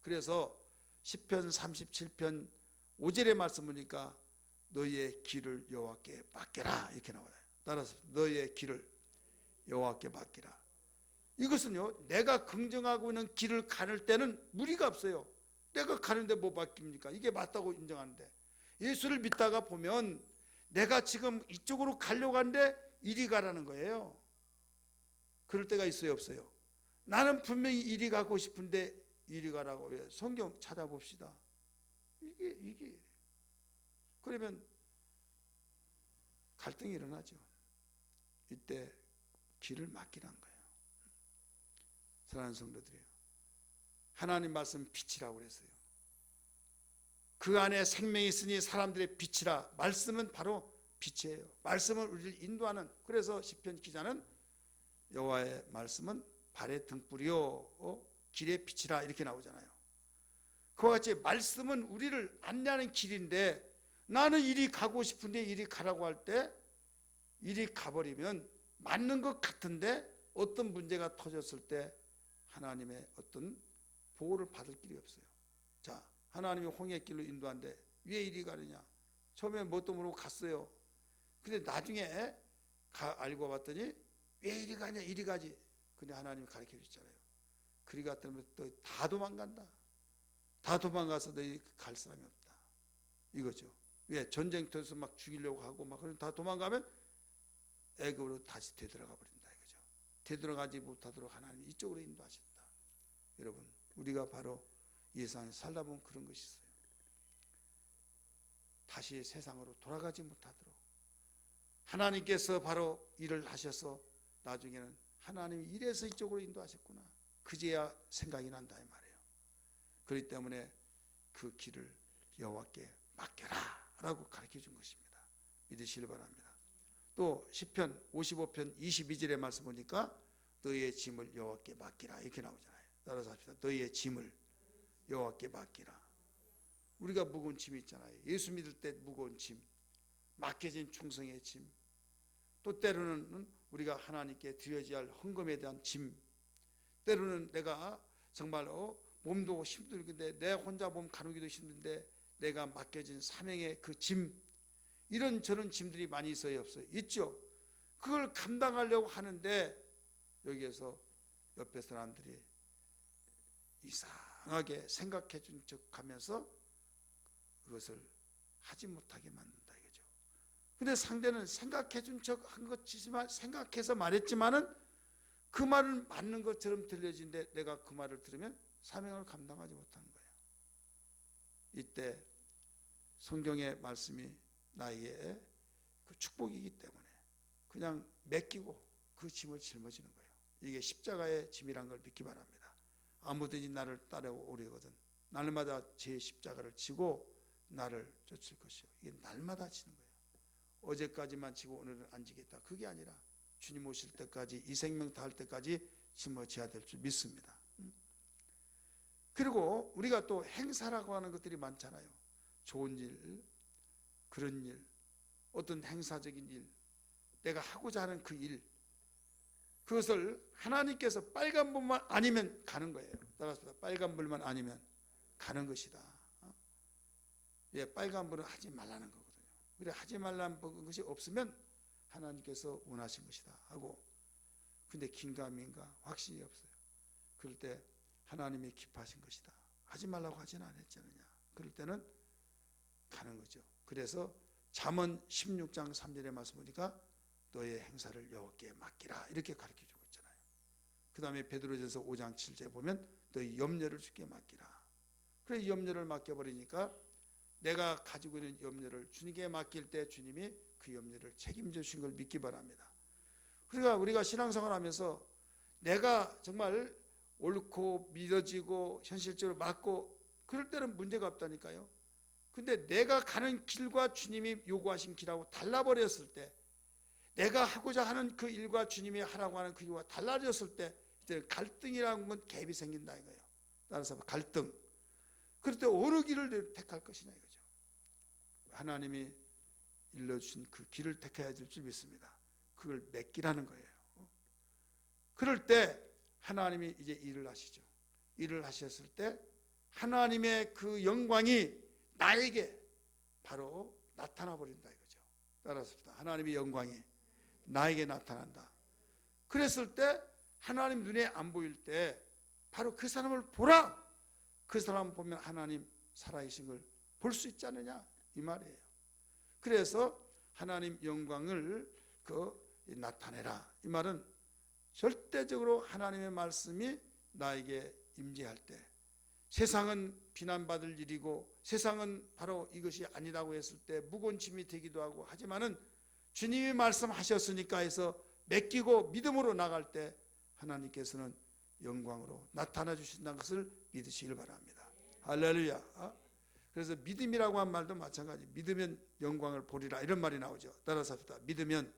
그래서 시편 37편 5절의 말씀 보니까 너희의 길을 여호와께 맡겨라 이렇게 나와요. 따라서 너희의 길을 여호와께 맡기라. 이것은요, 내가 긍정하고 있는 길을 가를 때는 무리가 없어요. 내가 가는데 뭐 맡깁니까? 이게 맞다고 인정하는데 예수를 믿다가 보면 내가 지금 이쪽으로 가려고 하는데 이리 가라는 거예요. 그럴 때가 있어요, 없어요? 나는 분명히 이리 가고 싶은데 이리 가라고. 성경 찾아봅시다. 이게 그러면 갈등이 일어나죠. 이때 길을 맡기란 거예요. 사랑하는 성도들이요, 하나님 말씀 빛이라고 그랬어요. 그 안에 생명이 있으니 사람들의 빛이라. 말씀은 바로 빛이에요. 말씀은 우리를 인도하는. 그래서 시편 기자는 여호와의 말씀은 발의 등불이요 길의 빛이라 이렇게 나오잖아요. 그와 같이 말씀은 우리를 안내하는 길인데 나는 이리 가고 싶은데 이리 가라고 할 때 이리 가버리면 맞는 것 같은데 어떤 문제가 터졌을 때 하나님의 어떤 보호를 받을 길이 없어요. 자, 하나님이 홍해길로 인도한데 왜 이리 가느냐? 처음에 뭣도 모르고 갔어요. 근데 나중에 알고 봤더니 왜 이리 가냐? 이리 가지. 근데 하나님이 가르쳐 주잖아요. 그리 갔더니 또 다 도망간다. 다 도망가서 너희 갈 사람이 없다. 이거죠. 왜? 전쟁터에서 막 죽이려고 하고 막 그럼 다 도망가면 애굽으로 다시 되돌아가 버린다 이거죠. 되돌아가지 못하도록 하나님이 이쪽으로 인도하셨다. 여러분, 우리가 바로 이 세상에 살다 보면 그런 것이 있어요. 다시 세상으로 돌아가지 못하도록 하나님께서 바로 일을 하셔서 나중에는 하나님이 이래서 이쪽으로 인도하셨구나. 그제야 생각이 난다 이 말이에요. 그렇기 때문에 그 길을 여호와께 맡겨라 라고 가르쳐 준 것입니다. 믿으시길 바랍니다. 또 시편 55편 22절의 말씀 보니까 너희의 짐을 여호와께 맡기라 이렇게 나오잖아요. 따라서 합시다. 너희의 짐을 여호와께 맡기라. 우리가 무거운 짐이 있잖아요. 예수 믿을 때 무거운 짐, 맡겨진 충성의 짐, 또 때로는 우리가 하나님께 드려져야 할 헌금에 대한 짐, 때로는 내가 정말로 몸도 힘들는데 내 혼자 몸 가누기도 힘든데 내가 맡겨진 사명의 그 짐, 이런 저런 짐들이 많이 있어요, 없어요? 있죠. 그걸 감당하려고 하는데 여기에서 옆에 사람들이 이상하게 생각해 준 척 하면서 그것을 하지 못하게 만든다 이거죠. 근데 상대는 생각해 준 척 한 것이지만 생각해서 말했지만은 그 말은 맞는 것처럼 들려지는데 내가 그 말을 들으면 사명을 감당하지 못하는 거예요. 이때 성경의 말씀이 나에게 그 축복이기 때문에 그냥 맡기고 그 짐을 짊어지는 거예요. 이게 십자가의 짐이란 걸 믿기 바랍니다. 아무든지 나를 따라오려거든 날마다 제 십자가를 지고 나를 쫓을 것이요. 이게 날마다 지는 거예요. 어제까지만 지고 오늘은 안 지겠다. 그게 아니라 주님 오실 때까지 이 생명 다할 때까지 짊어져야 될 줄 믿습니다. 그리고 우리가 또 행사라고 하는 것들이 많잖아요. 좋은 일, 그런 일, 어떤 행사적인 일, 내가 하고자 하는 그 일, 그것을 하나님께서 빨간불만 아니면 가는 거예요. 따라서 빨간불만 아니면 가는 것이다. 예, 빨간불은 하지 말라는 거거든요. 그래, 하지 말라는 것이 없으면 하나님께서 원하신 것이다 하고, 근데 긴가민가 확신이 없어요. 그럴 때 하나님이 기뻐하신 것이다. 하지 말라고 하지는 않았잖느냐. 그럴 때는 가는 거죠. 그래서 잠언 16장 3절의 말씀 보니까 너의 행사를 여호와께 맡기라 이렇게 가르쳐주고 있잖아요. 그 다음에 베드로전서 5장 7절에 보면 너의 염려를 주께 맡기라. 그래, 염려를 맡겨버리니까 내가 가지고 있는 염려를 주님께 맡길 때 주님이 그 염려를 책임져 주신 걸 믿기 바랍니다. 그러니까 우리가 신앙생활 하면서 내가 정말 옳고 믿어지고 현실적으로 맞고 그럴 때는 문제가 없다니까요. 근데 내가 가는 길과 주님이 요구하신 길하고 달라버렸을 때, 내가 하고자 하는 그 일과 주님이 하라고 하는 그 일과 달라졌을 때 이제 갈등이라는 건 갭이 생긴다 이거예요. 따라서 갈등. 그럴 때 어느 길을 택할 것이냐 이거죠. 하나님이 일러주신 그 길을 택해야 될 줄 믿습니다. 그걸 맡기라는 거예요. 그럴 때 하나님이 이제 일을 하시죠. 일을 하셨을 때 하나님의 그 영광이 나에게 바로 나타나 버린다 이거죠. 따라서 하나님의 영광이 나에게 나타난다. 그랬을 때 하나님 눈에 안 보일 때 바로 그 사람을 보라. 그 사람 보면 하나님 살아계신 걸 볼 수 있지 않느냐 이 말이에요. 그래서 하나님 영광을 나타내라. 이 말은 절대적으로 하나님의 말씀이 나에게 임재할 때, 세상은 비난받을 일이고 세상은 바로 이것이 아니라고 했을 때 무거운 짐이 되기도 하고 하지만은 주님이 말씀하셨으니까 해서 맡기고 믿음으로 나갈 때 하나님께서는 영광으로 나타나 주신다는 것을 믿으시길 바랍니다. 할렐루야. 그래서 믿음이라고 한 말도 마찬가지. 믿으면 영광을 보리라 이런 말이 나오죠. 따라서 합시다. 믿으면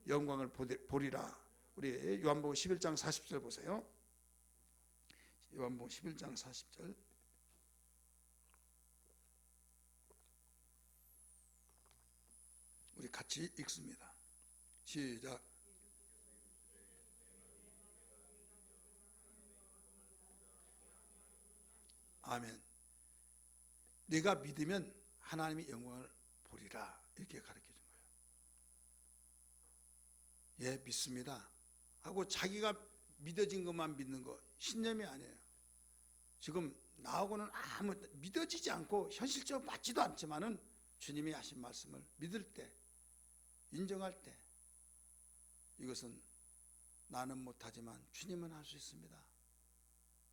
영광을 보리라. 우리 요한복음 11장 40절 보세요. 요한복음 11장 40절. 우리 같이 읽습니다. 시작. 아멘. 네가 믿으면 하나님의 영광을 보리라 이렇게 가르쳐 준 거예요. 예, 믿습니다 하고 자기가 믿어진 것만 믿는 거 신념이 아니에요. 지금 나하고는 아무 믿어지지 않고 현실적으로 맞지도 않지만은 주님이 하신 말씀을 믿을 때, 인정할 때 이것은 나는 못하지만 주님은 할 수 있습니다.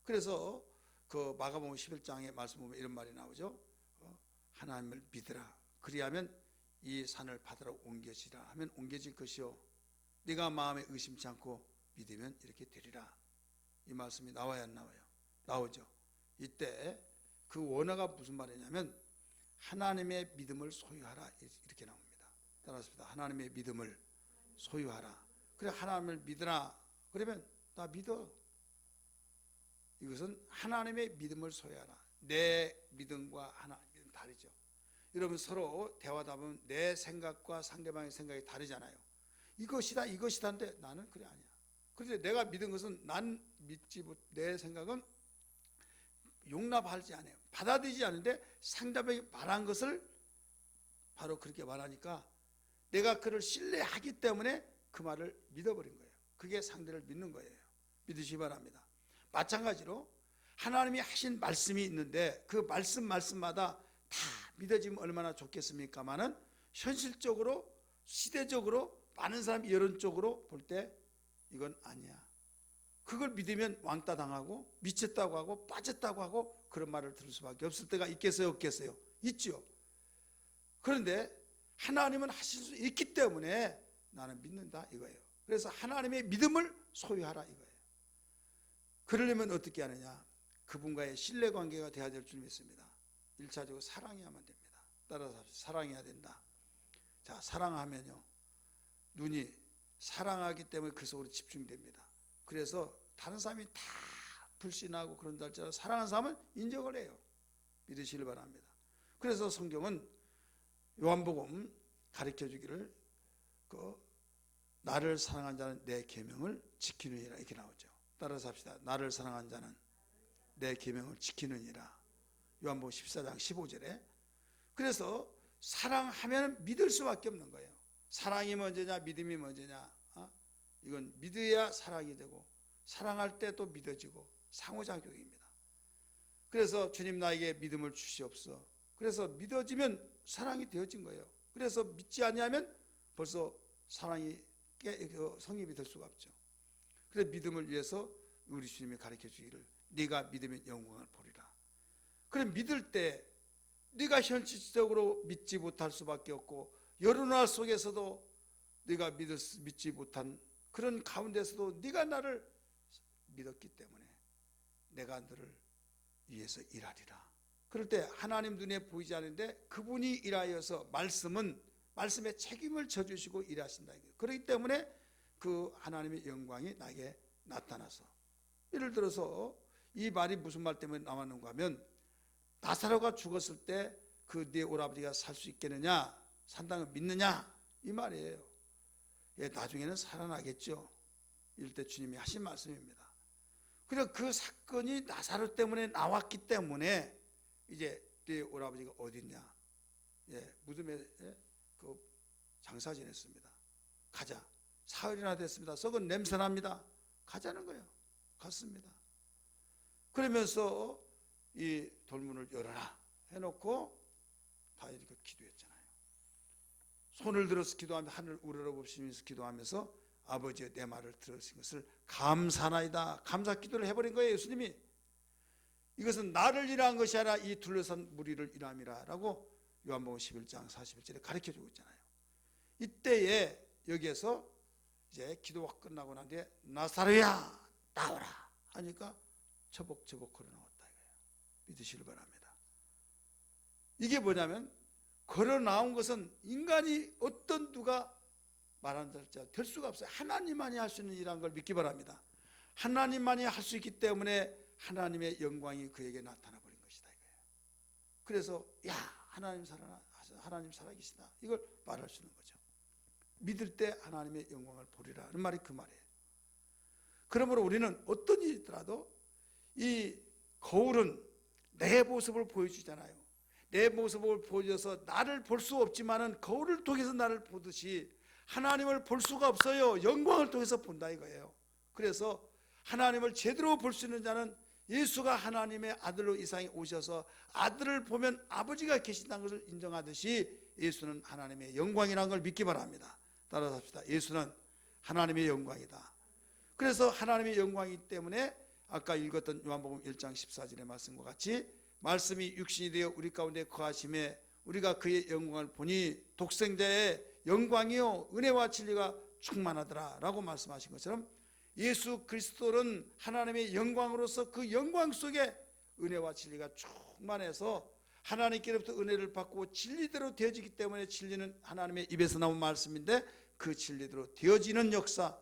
그래서 그 마가복음 11장의 말씀 보면 이런 말이 나오죠. 하나님을 믿으라. 그리하면 이 산을 바다로 옮겨지라 하면 옮겨질 것이요. 네가 마음에 의심치 않고 믿으면 이렇게 되리라. 이 말씀이 나와야 안 나와요? 나오죠. 이때 그 원어가 무슨 말이냐면 하나님의 믿음을 소유하라 이렇게 나옵니다. 따라서 하나님의 믿음을 소유하라. 그래, 하나님을 믿으라. 그러면 나 믿어. 이것은 하나님의 믿음을 소유하라. 내 믿음과 하나님의 믿음 다르죠. 여러분 서로 대화하다 보면 내 생각과 상대방의 생각이 다르잖아요. 이것이다 이것이다인데 나는 그래 아니야. 그런데 내가 믿은 것은 난 믿지 못, 내 생각은 용납하지 않아요. 받아들이지 않는데 상대방이 말한 것을 바로 그렇게 말하니까 내가 그를 신뢰하기 때문에 그 말을 믿어버린 거예요. 그게 상대를 믿는 거예요. 믿으시기 바랍니다. 마찬가지로 하나님이 하신 말씀이 있는데 그 말씀마다 다 믿어지면 얼마나 좋겠습니까마는 현실적으로 시대적으로 많은 사람이 여론적으로 볼 때 이건 아니야. 그걸 믿으면 왕따 당하고 미쳤다고 하고 빠졌다고 하고 그런 말을 들을 수밖에 없을 때가 있겠어요 없겠어요? 있죠. 그런데 하나님은 하실 수 있기 때문에 나는 믿는다 이거예요. 그래서 하나님의 믿음을 소유하라 이거예요. 그러려면 어떻게 하느냐? 그분과의 신뢰관계가 돼야 될 줄 믿습니다. 1차적으로 사랑해야만 됩니다. 따라서 사랑해야 된다. 자, 사랑하면요 눈이 사랑하기 때문에 그 속으로 집중됩니다. 그래서 다른 사람이 다 불신하고 그런다 할지라도 사랑하는 사람은 인정을 해요. 믿으시길 바랍니다. 그래서 성경은 요한복음 가르쳐 주기를 나를 사랑한 자는 내 계명을 지키느니라. 이렇게 나오죠. 따라서 합시다. 나를 사랑한 자는 내 계명을 지키느니라. 요한복음 14장 15절에. 그래서 사랑하면 믿을 수밖에 없는 거예요. 사랑이 먼저냐 믿음이 먼저냐, 이건 믿어야 사랑이 되고 사랑할 때 또 믿어지고 상호작용입니다. 그래서 주님 나에게 믿음을 주시옵소서. 그래서 믿어지면 사랑이 되어진 거예요. 그래서 믿지 아니하면 벌써 사랑이 성립이 될 수가 없죠. 그래서 믿음을 위해서 우리 주님이 가르쳐 주기를 네가 믿으면 영광을 보리라. 그래 믿을 때 네가 현실적으로 믿지 못할 수밖에 없고 여론화 속에서도 네가 믿지 못한 그런 가운데서도 네가 나를 믿었기 때문에 내가 너를 위해서 일하리라. 그럴 때 하나님 눈에 보이지 않는데 그분이 일하여서 말씀에 책임을 져주시고 일하신다. 그렇기 때문에 그 하나님의 영광이 나에게 나타나서, 예를 들어서 이 말이 무슨 말 때문에 나왔는가 하면 나사로가 죽었을 때 그 네 오라버니가 살 수 있겠느냐, 산다는 걸 믿느냐, 이 말이에요. 예, 나중에는 살아나겠죠. 이럴 때 주님이 하신 말씀입니다. 그래서 그 사건이 나사로 때문에 나왔기 때문에 이제 네 오라버니가 어디 있냐, 예, 무덤에 그 장사 지냈습니다. 가자. 사흘이나 됐습니다. 썩은 냄새납니다. 가자는 거예요. 갔습니다. 그러면서 이 돌문을 열어라 해놓고 다 이렇게 기도했잖아요. 손을 들어서 기도하며 하늘 우러러보시면서 기도하면서 아버지의 내 말을 들으신 것을 감사하나이다. 감사 기도를 해버린 거예요. 예수님이. 이것은 나를 일한 것이 아니라 이 둘러선 무리를 일함이라 라고 요한복음 11장 41절에 가르쳐주고 있잖아요. 이때에 여기에서 이제 기도가 끝나고 난 뒤에 나사로야 나오라 하니까 처벅처벅 걸어 나왔다 이거예요. 믿으시길 바랍니다. 이게 뭐냐면 걸어 나온 것은 인간이 어떤 누가 말한다 될 수가 없어요. 하나님만이 할 수 있는 일이라는 걸 믿기 바랍니다. 하나님만이 할 수 있기 때문에 하나님의 영광이 그에게 나타나 버린 것이다 이거예요. 그래서 야 하나님 살아계시다 이걸 말할 수 있는 거죠. 믿을 때 하나님의 영광을 보리라는 말이 그 말이에요. 그러므로 우리는 어떤 일이 있더라도 이 거울은 내 모습을 보여주잖아요. 내 모습을 보여줘서 나를 볼 수 없지만은 거울을 통해서 나를 보듯이 하나님을 볼 수가 없어요. 영광을 통해서 본다 이거예요. 그래서 하나님을 제대로 볼 수 있는 자는 예수가 하나님의 아들로 이 세상에 오셔서 아들을 보면 아버지가 계신다는 것을 인정하듯이 예수는 하나님의 영광이라는 걸 믿기 바랍니다. 따라서 합시다. 예수는 하나님의 영광이다. 그래서 하나님의 영광이기 때문에 아까 읽었던 요한복음 1장 14절의 말씀과 같이 말씀이 육신이 되어 우리 가운데 거하심에 우리가 그의 영광을 보니 독생자의 영광이요 은혜와 진리가 충만하더라 라고 말씀하신 것처럼 예수 그리스도는 하나님의 영광으로서 그 영광 속에 은혜와 진리가 충만해서 하나님께로부터 은혜를 받고 진리대로 되어지기 때문에 진리는 하나님의 입에서 나온 말씀인데 그 진리대로 되어지는 역사,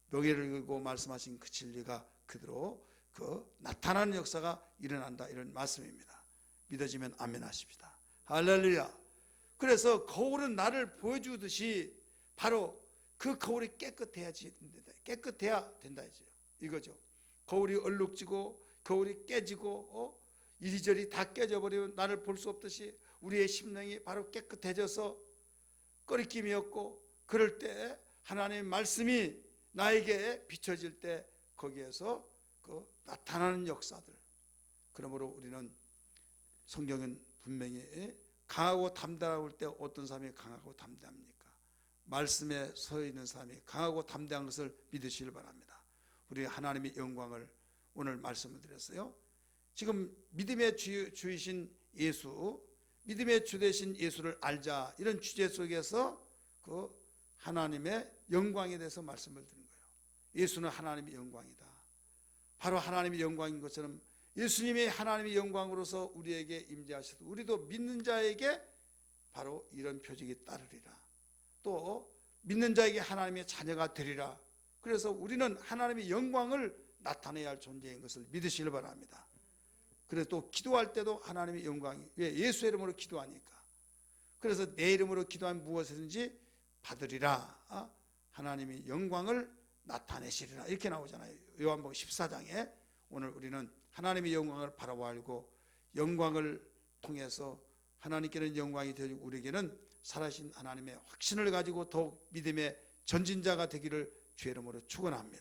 묘기를 걸고 말씀하신 그 진리가 그대로 그 나타나는 역사가 일어난다 이런 말씀입니다. 믿어지면 아멘 하십시다. 할렐루야. 그래서 거울은 나를 보여주듯이 바로 그 거울이 깨끗해야 된다 이거죠. 거울이 얼룩지고 거울이 깨지고 이리저리 다 깨져버리면 나를 볼 수 없듯이 우리의 심령이 바로 깨끗해져서 꺼리낌이 없고 그럴 때 하나님의 말씀이 나에게 비춰질 때 거기에서 그 나타나는 역사들. 그러므로 우리는 성경은 분명히 강하고 담대할 때 어떤 사람이 강하고 담대합니까? 말씀에 서 있는 사람이 강하고 담대한 것을 믿으시길 바랍니다. 우리 하나님의 영광을 오늘 말씀을 드렸어요. 지금 믿음의 주이신 예수, 믿음의 주 되신 예수를 알자 이런 주제 속에서 그 하나님의 영광에 대해서 말씀을 드린 거예요. 예수는 하나님의 영광이다. 바로 하나님의 영광인 것처럼 예수님이 하나님의 영광으로서 우리에게 임재하셔도 우리도 믿는 자에게 바로 이런 표적이 따르리라. 또 믿는 자에게 하나님의 자녀가 되리라. 그래서 우리는 하나님의 영광을 나타내야 할 존재인 것을 믿으시길 바랍니다. 그래서 또 기도할 때도 하나님의 영광이, 왜? 예수의 이름으로 기도하니까. 그래서 내 이름으로 기도하면 무엇이든지 받으리라. 하나님이 영광을 나타내시리라 이렇게 나오잖아요. 요한복음 14장에. 오늘 우리는 하나님의 영광을 바라보 알고 영광을 통해서 하나님께는 영광이 되고 우리에게는 살아신 하나님의 확신을 가지고 더욱 믿음의 전진자가 되기를 주의 이름으로 축원합니다.